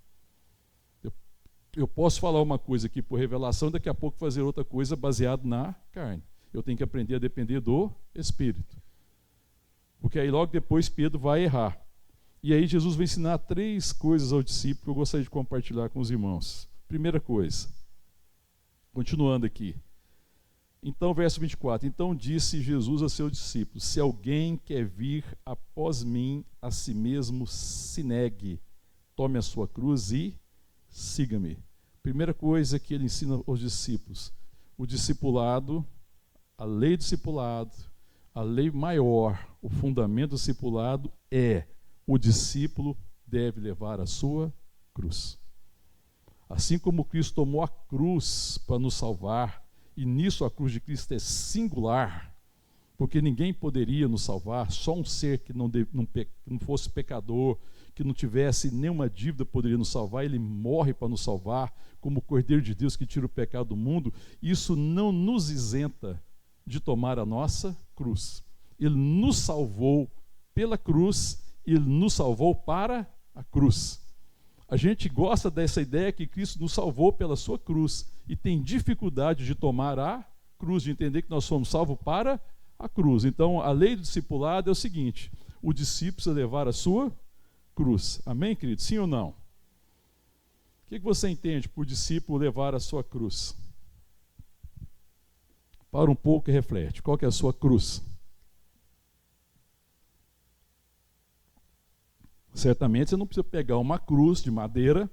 Eu posso falar uma coisa aqui por revelação, daqui a pouco fazer outra coisa baseado na carne. Eu tenho que aprender a depender do Espírito. Porque aí logo depois Pedro vai errar. E aí Jesus vai ensinar 3 coisas ao discípulo que eu gostaria de compartilhar com os irmãos. Primeira coisa, continuando aqui. Então, verso 24. Então disse Jesus a seus discípulos, se alguém quer vir após mim, a si mesmo se negue, tome a sua cruz e siga-me. Primeira coisa que ele ensina aos discípulos, o discipulado, a lei do discipulado, a lei maior, o fundamento do discipulado é o discípulo deve levar a sua cruz. Assim como Cristo tomou a cruz para nos salvar, e nisso a cruz de Cristo é singular, porque ninguém poderia nos salvar, só um ser que não fosse pecador, que não tivesse nenhuma dívida poderia nos salvar, ele morre para nos salvar, como o Cordeiro de Deus que tira o pecado do mundo. Isso não nos isenta de tomar a nossa cruz. Ele nos salvou pela cruz, ele nos salvou para a cruz. A gente gosta dessa ideia que Cristo nos salvou pela sua cruz e tem dificuldade de tomar a cruz, de entender que nós somos salvos para a cruz. Então, a lei do discipulado é o seguinte: o discípulo precisa levar a sua cruz. Amém, querido? Sim ou não? O que você entende por discípulo levar a sua cruz? Para um pouco e reflete. Qual que é a sua cruz? Certamente você não precisa pegar uma cruz de madeira,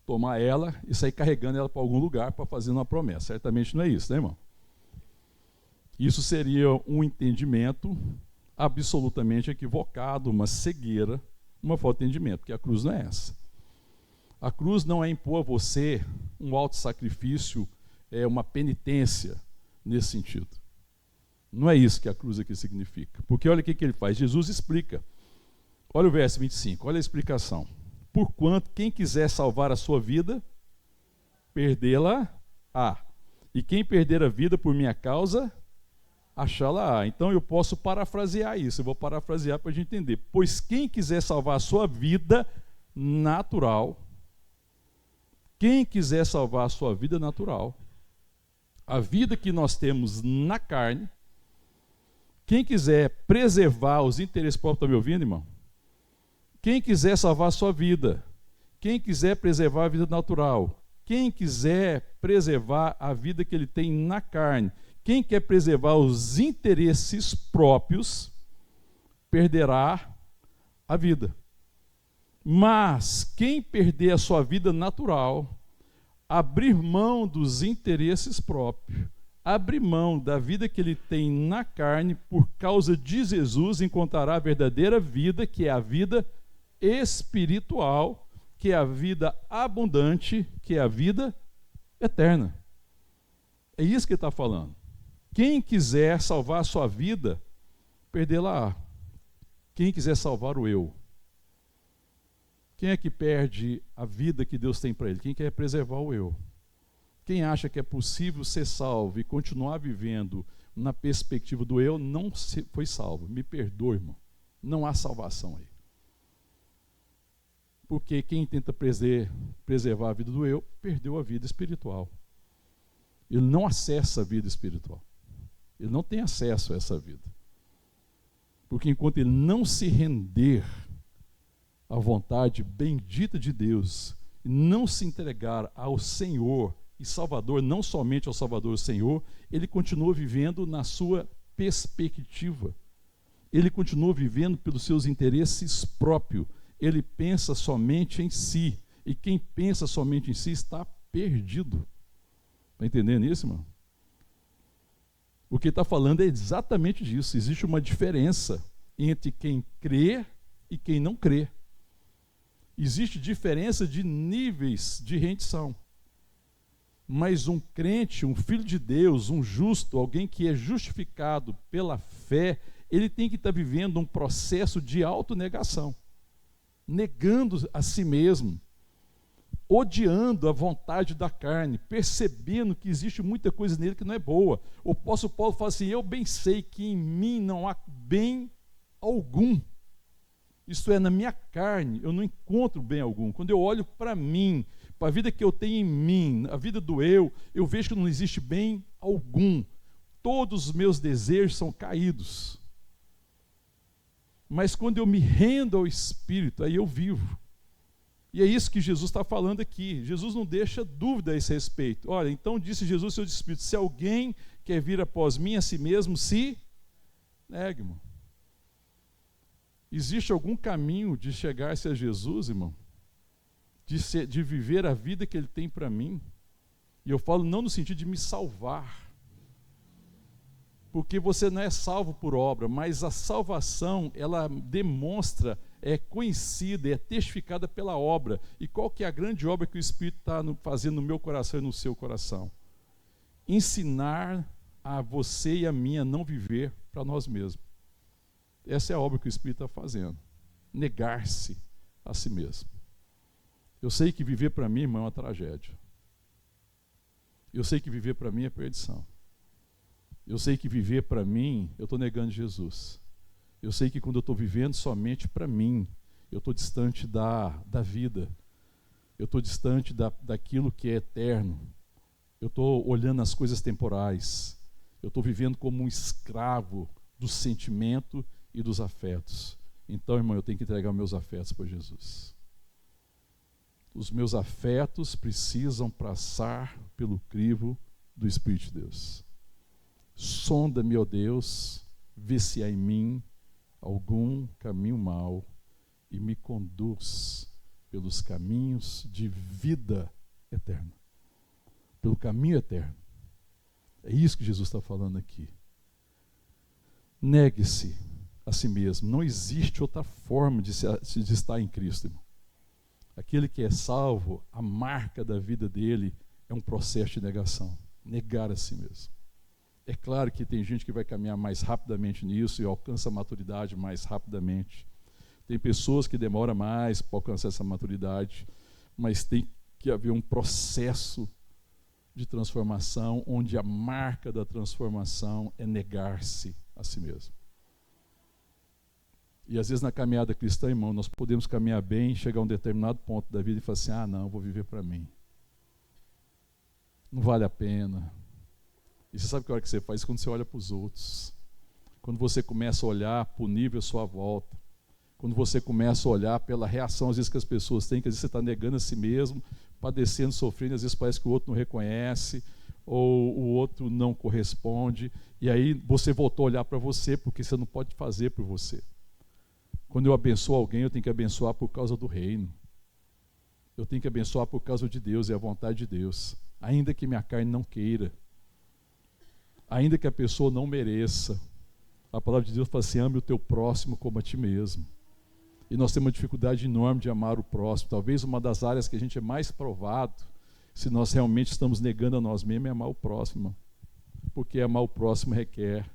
tomar ela e sair carregando ela para algum lugar para fazer uma promessa. Certamente não é isso, né, irmão? Isso seria um entendimento absolutamente equivocado, uma cegueira, uma falta de entendimento, porque a cruz não é essa. A cruz não é impor a você um auto-sacrifício, é uma penitência nesse sentido. Não é isso que a cruz aqui significa. Porque olha o que ele faz. Jesus explica. Olha o verso 25, olha a explicação. Porquanto quem quiser salvar a sua vida, perdê-la-á. E quem perder a vida por minha causa, achá-la-á. Então eu posso parafrasear isso, eu vou parafrasear para a gente entender. Pois quem quiser salvar a sua vida natural, quem quiser salvar a sua vida natural, a vida que nós temos na carne, quem quiser preservar os interesses próprios, está me ouvindo, irmão? Quem quiser salvar a sua vida, quem quiser preservar a vida natural, quem quiser preservar a vida que ele tem na carne, quem quer preservar os interesses próprios, perderá a vida. Mas quem perder a sua vida natural, abrir mão dos interesses próprios, abrir mão da vida que ele tem na carne, por causa de Jesus, encontrará a verdadeira vida, que é a vida espiritual, que é a vida abundante, que é a vida eterna. É isso que ele está falando. Quem quiser salvar a sua vida, perdê-la-á. Quem quiser salvar o eu. Quem é que perde a vida que Deus tem para ele? Quem quer preservar o eu. Quem acha que é possível ser salvo e continuar vivendo na perspectiva do eu, não foi salvo. Me perdoe, irmão. Não há salvação aí. Porque quem tenta preservar a vida do eu, perdeu a vida espiritual. Ele não acessa a vida espiritual. Ele não tem acesso a essa vida. Porque enquanto ele não se render à vontade bendita de Deus, e não se entregar ao Senhor e Salvador, não somente ao Salvador e Senhor, ele continua vivendo na sua perspectiva. Ele continua vivendo pelos seus interesses próprios. Ele pensa somente em si. E quem pensa somente em si está perdido. Está entendendo isso, irmão? O que está falando é exatamente disso. Existe uma diferença entre quem crê e quem não crê. Existe diferença de níveis de rendição. Mas um crente, um filho de Deus, um justo, alguém que é justificado pela fé, ele tem que estar vivendo um processo de autonegação. Negando a si mesmo, odiando a vontade da carne, percebendo que existe muita coisa nele que não é boa. O apóstolo Paulo fala assim: eu bem sei que em mim não há bem algum. Isto é, na minha carne eu não encontro bem algum. Quando eu olho para mim, para a vida que eu tenho em mim, a vida do eu vejo que não existe bem algum. Todos os meus desejos são caídos. Mas quando eu me rendo ao Espírito, aí eu vivo. E é isso que Jesus está falando aqui. Jesus não deixa dúvida a esse respeito. Olha, então disse Jesus ao seu Espírito: se alguém quer vir após mim, a si mesmo se negue, irmão. Existe algum caminho de chegar-se a Jesus, irmão? De viver a vida que Ele tem para mim? E eu falo não no sentido de me salvar. Porque você não é salvo por obra, mas a salvação, ela demonstra, é conhecida, é testificada pela obra. E qual que é a grande obra que o Espírito está fazendo no meu coração e no seu coração? Ensinar a você e a mim a não viver para nós mesmos. Essa é a obra que o Espírito está fazendo. Negar-se a si mesmo. Eu sei que viver para mim, irmão, é uma tragédia. Eu sei que viver para mim é perdição. Eu sei que viver para mim, eu estou negando Jesus. Eu sei que quando eu estou vivendo somente para mim, eu estou distante da vida, eu estou distante daquilo que é eterno, eu estou olhando as coisas temporais, eu estou vivendo como um escravo do sentimento e dos afetos. Então, irmão, eu tenho que entregar meus afetos para Jesus. Os meus afetos precisam passar pelo crivo do Espírito de Deus. Sonda-me, ó Deus, vê se há em mim algum caminho mau e me conduz pelos caminhos de vida eterna. Pelo caminho eterno. É isso que Jesus está falando aqui. Negue-se a si mesmo. Não existe outra forma de estar em Cristo, irmão. Aquele que é salvo, a marca da vida dele é um processo de negação. Negar a si mesmo. É claro que tem gente que vai caminhar mais rapidamente nisso e alcança a maturidade mais rapidamente. Tem pessoas que demoram mais para alcançar essa maturidade, mas tem que haver um processo de transformação, onde a marca da transformação é negar-se a si mesmo. E às vezes na caminhada cristã, irmão, nós podemos caminhar bem, chegar a um determinado ponto da vida e falar assim, não, eu vou viver para mim. Não vale a pena. E você sabe que a hora que você faz isso? Quando você olha para os outros. Quando você começa a olhar para o nível à sua volta. Quando você começa a olhar pela reação, às vezes, que as pessoas têm, que às vezes você está negando a si mesmo, padecendo, sofrendo, às vezes parece que o outro não reconhece, ou o outro não corresponde, e aí você voltou a olhar para você, porque você não pode fazer por você. Quando eu abençoo alguém, eu tenho que abençoar por causa do reino. Eu tenho que abençoar por causa de Deus, é a vontade de Deus. Ainda que minha carne não queira, ainda que a pessoa não mereça, a palavra de Deus fala assim, ame o teu próximo como a ti mesmo. E nós temos uma dificuldade enorme de amar o próximo. Talvez uma das áreas que a gente é mais provado, se nós realmente estamos negando a nós mesmos, é amar o próximo. Porque amar o próximo requer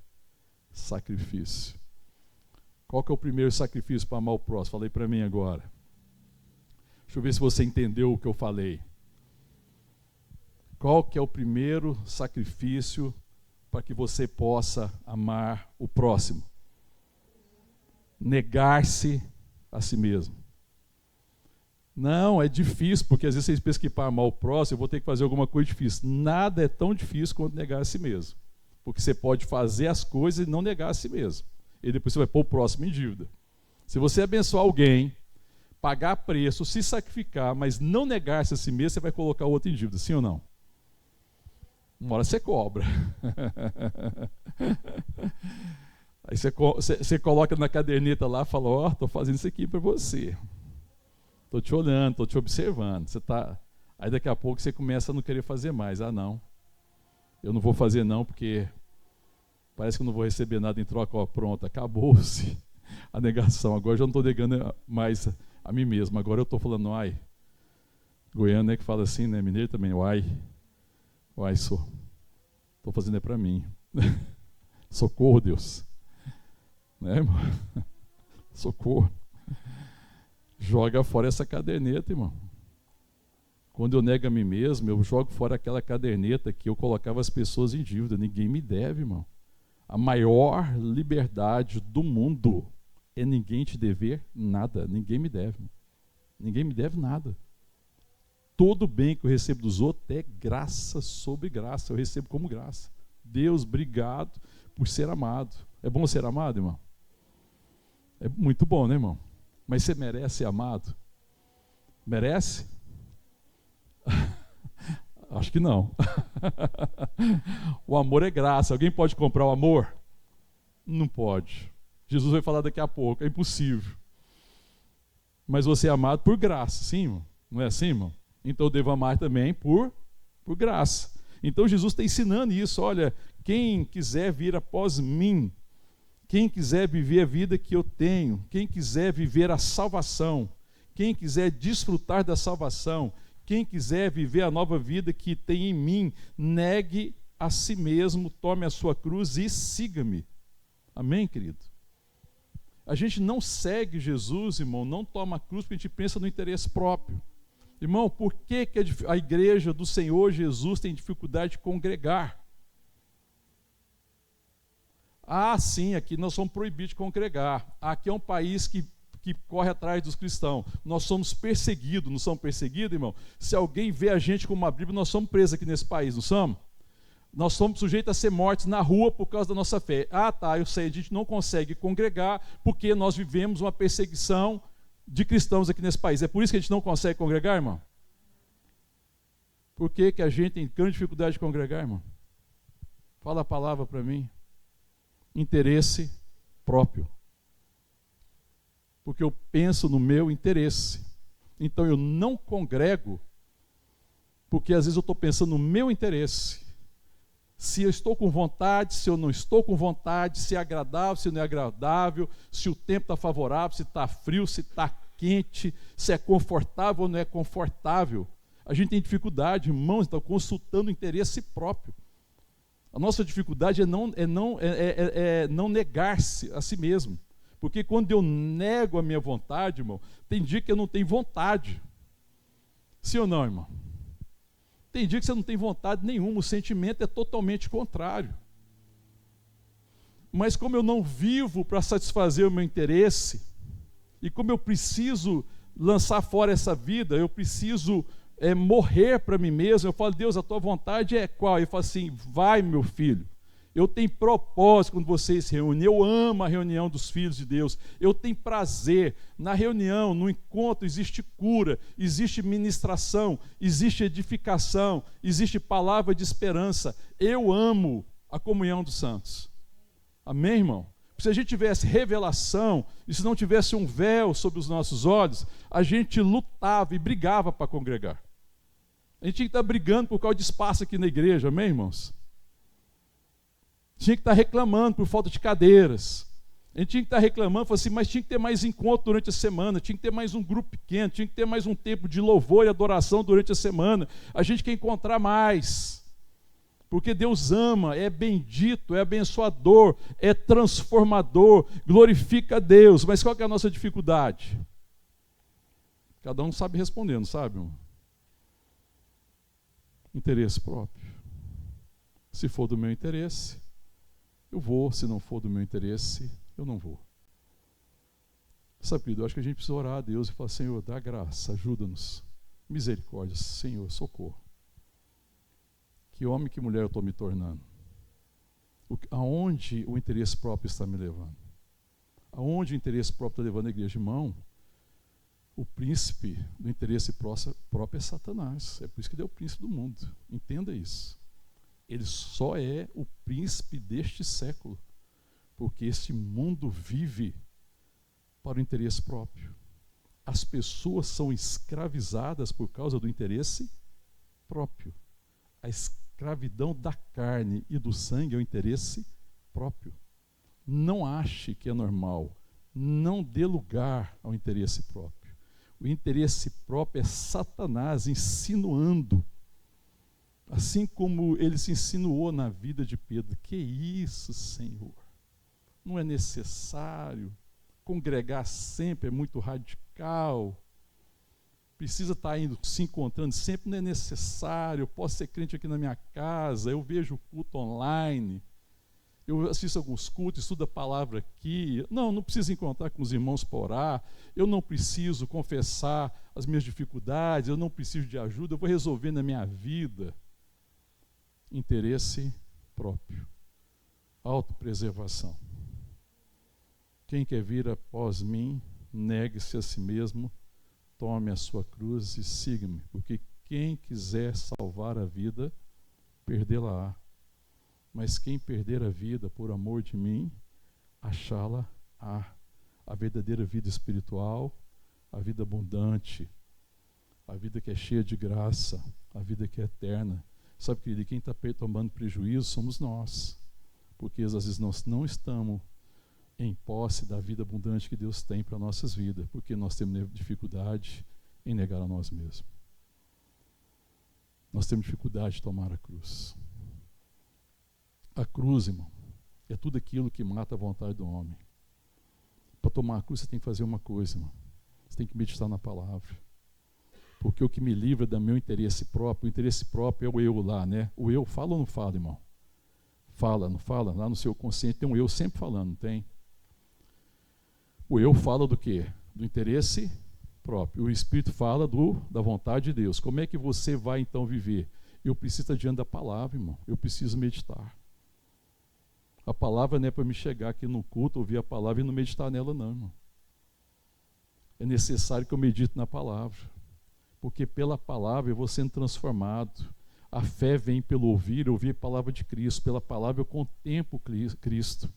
sacrifício. Qual que é o primeiro sacrifício para amar o próximo? Falei para mim agora. Deixa eu ver se você entendeu o que eu falei. Qual que é o primeiro sacrifício para que você possa amar o próximo? Negar-se a si mesmo. Não, é difícil, porque às vezes vocês pensam que para amar o próximo eu vou ter que fazer alguma coisa difícil. Nada é tão difícil quanto negar a si mesmo. Porque você pode fazer as coisas e não negar a si mesmo. E depois você vai pôr o próximo em dívida. Se você abençoar alguém, pagar preço, se sacrificar, mas não negar-se a si mesmo, você vai colocar o outro em dívida, sim ou não? Uma hora você cobra. Aí você coloca na caderneta lá e fala, estou fazendo isso aqui para você. Estou te olhando, estou te observando. Aí daqui a pouco você começa a não querer fazer mais. Não, eu não vou fazer não, porque parece que eu não vou receber nada em troca. Pronto, acabou-se a negação. Agora eu já não estou negando mais a mim mesmo. Agora eu estou falando, goiano é que fala assim, né? Mineiro também, estou fazendo é para mim. Socorro, Deus. Né, irmão? Socorro. Joga fora essa caderneta, irmão. Quando eu nego a mim mesmo, eu jogo fora aquela caderneta que eu colocava as pessoas em dívida. Ninguém me deve, irmão. A maior liberdade do mundo é ninguém te dever nada. Ninguém me deve. Ninguém me deve nada. Todo bem que eu recebo dos outros é graça sobre graça. Eu recebo como graça. Deus, obrigado por ser amado. É bom ser amado, irmão? É muito bom, né, irmão? Mas você merece ser amado? Merece? Acho que não. O amor é graça. Alguém pode comprar o amor? Não pode. Jesus vai falar daqui a pouco. É impossível. Mas você é amado por graça, sim, irmão? Não é assim, irmão? Então eu devo amar também por graça. Então Jesus está ensinando isso. Olha, quem quiser vir após mim, quem quiser viver a vida que eu tenho, quem quiser viver a salvação, quem quiser desfrutar da salvação, quem quiser viver a nova vida que tem em mim, negue a si mesmo, tome a sua cruz e siga-me. Amém, querido? A gente não segue Jesus, irmão, não toma a cruz porque a gente pensa no interesse próprio. Irmão, por que a igreja do Senhor Jesus tem dificuldade de congregar? Sim, aqui nós somos proibidos de congregar. Aqui é um país que que corre atrás dos cristãos. Nós somos perseguidos, não somos perseguidos, irmão? Se alguém vê a gente com uma Bíblia, nós somos presos aqui nesse país, não somos? Nós somos sujeitos a ser mortos na rua por causa da nossa fé. Ah, tá, eu sei, a gente não consegue congregar porque nós vivemos uma perseguição de cristãos aqui nesse país. É por isso que a gente não consegue congregar, irmão? Por que a gente tem grande dificuldade de congregar, irmão? Fala a palavra para mim. Interesse próprio. Porque eu penso no meu interesse. Então eu não congrego porque às vezes eu estou pensando no meu interesse. Se eu estou com vontade, se eu não estou com vontade, se é agradável, se não é agradável, se o tempo está favorável, se está frio, se está quente, se é confortável ou não é confortável. A gente tem dificuldade, irmãos, então consultando o interesse próprio. A nossa dificuldade é não negar-se a si mesmo. Porque quando eu nego a minha vontade, irmão, tem dia que eu não tenho vontade. Sim ou não, irmão? Tem dia que você não tem vontade nenhuma, o sentimento é totalmente contrário. Mas como eu não vivo para satisfazer o meu interesse, e como eu preciso lançar fora essa vida, eu preciso morrer para mim mesmo, eu falo, Deus, a tua vontade é qual? Ele fala assim, vai meu filho, eu tenho propósito quando vocês se reúnem, eu amo a reunião dos filhos de Deus, eu tenho prazer, na reunião, no encontro existe cura, existe ministração, existe edificação, existe palavra de esperança, eu amo a comunhão dos santos, amém, irmão? Se a gente tivesse revelação, e se não tivesse um véu sobre os nossos olhos, a gente lutava e brigava para congregar. A gente tinha que estar brigando por causa de espaço aqui na igreja, amém, irmãos? Tinha que estar reclamando por falta de cadeiras. A gente tinha que estar reclamando, assim, mas tinha que ter mais encontro durante a semana, tinha que ter mais um grupo pequeno, tinha que ter mais um tempo de louvor e adoração durante a semana. A gente quer encontrar mais. Porque Deus ama, é bendito, é abençoador, é transformador, glorifica a Deus. Mas qual que é a nossa dificuldade? Cada um sabe responder, não sabe, irmão? Interesse próprio. Se for do meu interesse, eu vou. Se não for do meu interesse, eu não vou. Sabe, querido, eu acho que a gente precisa orar a Deus e falar, Senhor, dá graça, ajuda-nos. Misericórdia, Senhor, socorro. Que homem, que mulher eu estou me tornando? Aonde o interesse próprio está me levando? Aonde o interesse próprio está levando a igreja? Irmão, o príncipe do interesse próprio é Satanás. É por isso que ele é o príncipe do mundo. Entenda isso. Ele só é o príncipe deste século, porque este mundo vive para o interesse próprio. As pessoas são escravizadas por causa do interesse próprio. A escravidão da carne e do sangue é o interesse próprio. Não ache que é normal. Não dê lugar ao interesse próprio. O interesse próprio é Satanás insinuando, assim como ele se insinuou na vida de Pedro. Que isso, Senhor? Não é necessário. Congregar sempre é muito radical. Precisa estar indo, se encontrando sempre, não é necessário. Eu posso ser crente aqui na minha casa, eu vejo o culto online, eu assisto alguns cultos, estudo a palavra aqui. Não preciso encontrar com os irmãos para orar, eu não preciso confessar as minhas dificuldades, eu não preciso de ajuda, eu vou resolver na minha vida. Interesse próprio, autopreservação. Quem quer vir após mim, negue-se a si mesmo, tome a sua cruz e siga-me, porque quem quiser salvar a vida, perdê-la-á. Mas quem perder a vida por amor de mim, achá-la-á. A verdadeira vida espiritual, a vida abundante, a vida que é cheia de graça, a vida que é eterna. Sabe, querido, quem está tomando prejuízo somos nós, porque às vezes nós não estamos em posse da vida abundante que Deus tem para nossas vidas, porque nós temos dificuldade em negar a nós mesmos. Nós temos dificuldade de tomar a cruz. A cruz, irmão, é tudo aquilo que mata a vontade do homem. Para tomar a cruz, você tem que fazer uma coisa, irmão. Você tem que meditar na palavra. Porque o que me livra do meu interesse próprio, o interesse próprio é o eu lá, né? O eu fala ou não fala, irmão? Fala, não fala? Lá no seu consciente tem um eu sempre falando, não tem? O eu fala do quê? Do interesse próprio. O Espírito fala da vontade de Deus. Como é que você vai então viver? Eu preciso estar diante da palavra, irmão. Eu preciso meditar. A palavra não é para me chegar aqui no culto, ouvir a palavra e não meditar nela, não, irmão. É necessário que eu medite na palavra. Porque pela palavra eu vou sendo transformado. A fé vem pelo ouvir a palavra de Cristo. Pela palavra eu contemplo Cristo.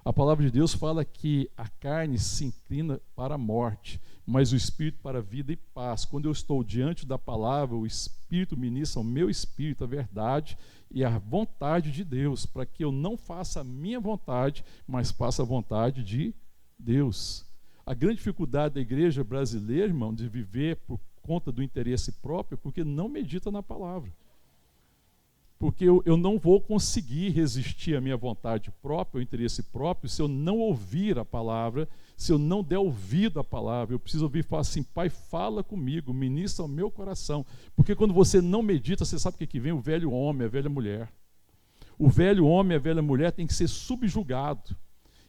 A palavra de Deus fala que a carne se inclina para a morte, mas o Espírito para a vida e paz. Quando eu estou diante da palavra, o Espírito ministra ao meu espírito a verdade e a vontade de Deus, para que eu não faça a minha vontade, mas faça a vontade de Deus. A grande dificuldade da igreja brasileira, irmão, de viver por conta do interesse próprio, é porque não medita na palavra. Porque eu não vou conseguir resistir à minha vontade própria, ao interesse próprio, se eu não ouvir a palavra, se eu não der ouvido à palavra. Eu preciso ouvir e falar assim: Pai, fala comigo, ministra ao meu coração. Porque quando você não medita, você sabe o que vem? O velho homem, a velha mulher. O velho homem e a velha mulher tem que ser subjugado.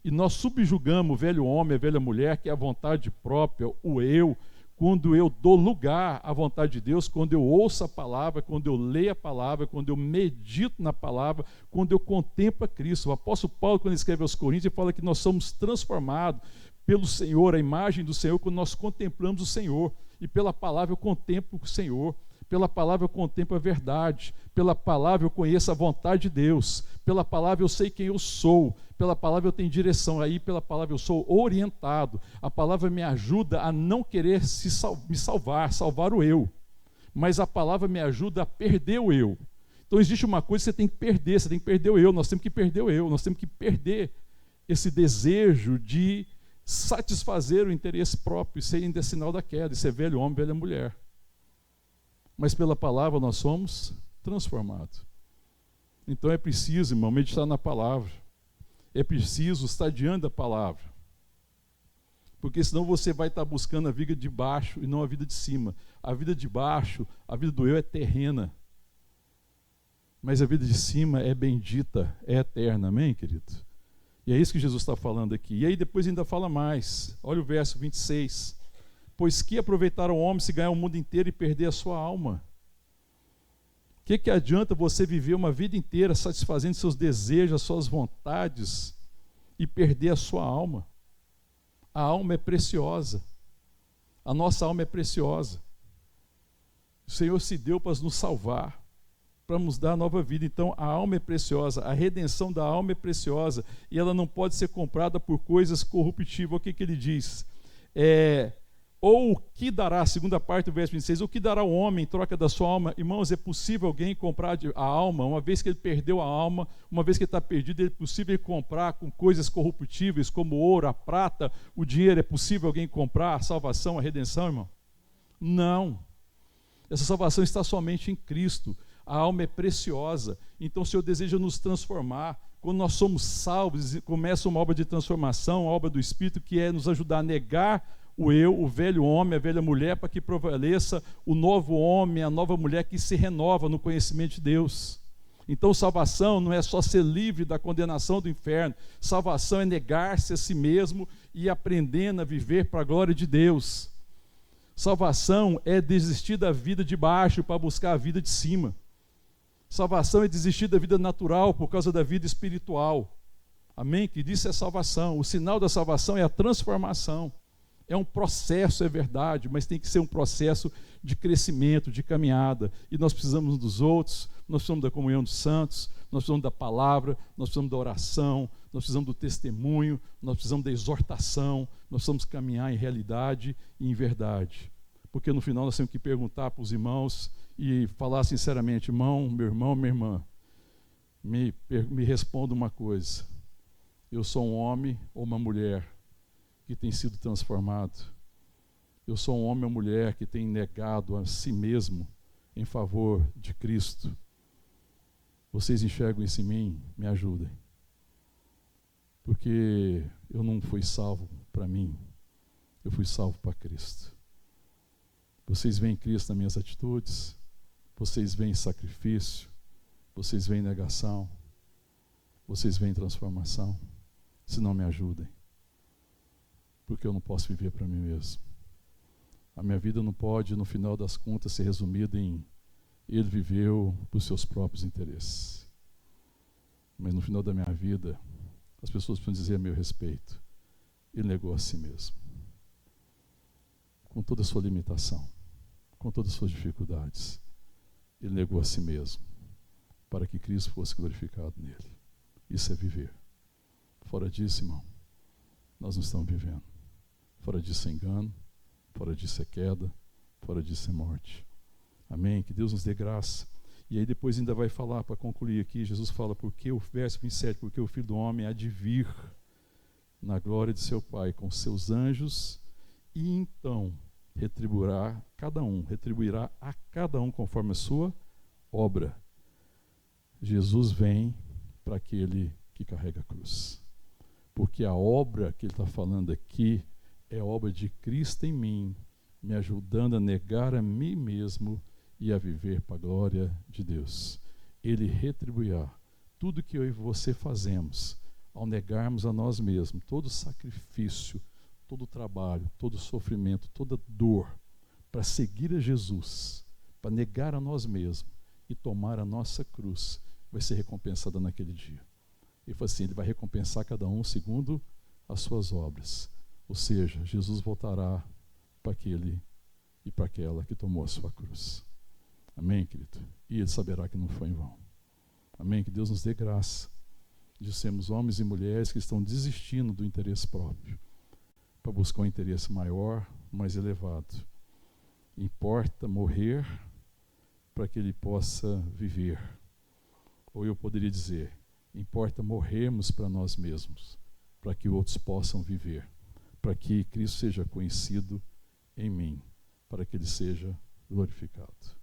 E nós subjugamos o velho homem e a velha mulher, que é a vontade própria, o eu, quando eu dou lugar à vontade de Deus, quando eu ouço a palavra, quando eu leio a palavra, quando eu medito na palavra, quando eu contemplo a Cristo. O apóstolo Paulo, quando ele escreve aos Coríntios, ele fala que nós somos transformados pelo Senhor, a imagem do Senhor, quando nós contemplamos o Senhor. E pela palavra eu contemplo o Senhor. Pela palavra eu contemplo a verdade. Pela palavra eu conheço a vontade de Deus. Pela palavra eu sei quem eu sou. Pela palavra eu tenho direção. Aí pela palavra eu sou orientado. A palavra me ajuda a não querer me salvar o eu. Mas a palavra me ajuda a perder o eu. Então existe uma coisa que você tem que perder o eu. Nós temos que perder o eu. Nós temos que perder esse desejo de satisfazer o interesse próprio. Isso ainda é sinal da queda. Isso é velho homem, velha mulher. Mas pela palavra nós somos transformados. Então é preciso, irmão, meditar na palavra. É preciso estar diante da palavra. Porque senão você vai estar buscando a vida de baixo e não a vida de cima. A vida de baixo, a vida do eu é terrena. Mas a vida de cima é bendita, é eterna. Amém, querido? E é isso que Jesus está falando aqui. E aí depois ainda fala mais. Olha o verso 26. Pois que aproveitar o homem se ganhar o mundo inteiro e perder a sua alma? O que adianta você viver uma vida inteira satisfazendo seus desejos, as suas vontades e perder a sua alma? A alma é preciosa. A nossa alma é preciosa. O Senhor se deu para nos salvar, para nos dar nova vida. Então a alma é preciosa, a redenção da alma é preciosa e ela não pode ser comprada por coisas corruptíveis. O que ele diz? Ou o que dará, a segunda parte do verso 26, o que dará o homem em troca da sua alma? Irmãos, é possível alguém comprar a alma, uma vez que ele perdeu a alma, uma vez que ele está perdido, é possível comprar com coisas corruptíveis, como o ouro, a prata, o dinheiro, é possível alguém comprar a salvação, a redenção, irmão? Não. Essa salvação está somente em Cristo. A alma é preciosa. Então o Senhor deseja nos transformar. Quando nós somos salvos, começa uma obra de transformação, a obra do Espírito, que é nos ajudar a negar o eu, o velho homem, a velha mulher, para que prevaleça o novo homem, a nova mulher que se renova no conhecimento de Deus. Então salvação não é só ser livre da condenação do inferno. Salvação é negar-se a si mesmo e aprendendo a viver para a glória de Deus. Salvação é desistir da vida de baixo para buscar a vida de cima. Salvação é desistir da vida natural por causa da vida espiritual. Amém? Que isso é salvação. O sinal da salvação é a transformação. É um processo, é verdade, mas tem que ser um processo de crescimento, de caminhada. E nós precisamos dos outros, nós precisamos da comunhão dos santos, nós precisamos da palavra, nós precisamos da oração, nós precisamos do testemunho, nós precisamos da exortação, nós precisamos caminhar em realidade e em verdade. Porque no final nós temos que perguntar para os irmãos e falar sinceramente: irmão, minha irmã, me responda uma coisa. Eu sou um homem ou uma mulher que tem sido transformado? Eu sou um homem ou mulher que tem negado a si mesmo em favor de Cristo? Vocês enxergam isso em mim? Me ajudem. Porque eu não fui salvo para mim, eu fui salvo para Cristo. Vocês veem Cristo nas minhas atitudes? Vocês veem sacrifício? Vocês veem negação? Vocês veem transformação? Se não, me ajudem. porque eu não posso viver para mim mesmo. A minha vida não pode, no final das contas, ser resumida em ele viveu por seus próprios interesses. Mas no final da minha vida, as pessoas precisam dizer a meu respeito, ele negou a si mesmo. Com toda a sua limitação, com todas as suas dificuldades, ele negou a si mesmo, para que Cristo fosse glorificado nele. Isso é viver. Fora disso, irmão, nós não estamos vivendo. Fora disso é engano, fora disso é queda, fora disso é morte. Amém? Que Deus nos dê graça. E aí depois ainda vai falar, para concluir aqui, Jesus fala, porque o verso 27, porque o Filho do Homem há de vir na glória de seu Pai com seus anjos, e então retribuirá a cada um conforme a sua obra. Jesus vem para aquele que carrega a cruz. Porque a obra que ele está falando aqui é a obra de Cristo em mim, me ajudando a negar a mim mesmo e a viver para a glória de Deus. Ele retribuirá tudo que eu e você fazemos ao negarmos a nós mesmos, todo sacrifício, todo trabalho, todo sofrimento, toda dor, para seguir a Jesus, para negar a nós mesmos e tomar a nossa cruz, vai ser recompensada naquele dia. Ele fala assim, ele vai recompensar cada um segundo as suas obras. Ou seja, Jesus voltará para aquele e para aquela que tomou a sua cruz. Amém, querido? E ele saberá que não foi em vão. Amém? Que Deus nos dê graça de sermos homens e mulheres que estão desistindo do interesse próprio para buscar um interesse maior, mais elevado. Importa morrer para que ele possa viver. Ou eu poderia dizer, importa morrermos para nós mesmos, para que outros possam viver, para que Cristo seja conhecido em mim, para que ele seja glorificado.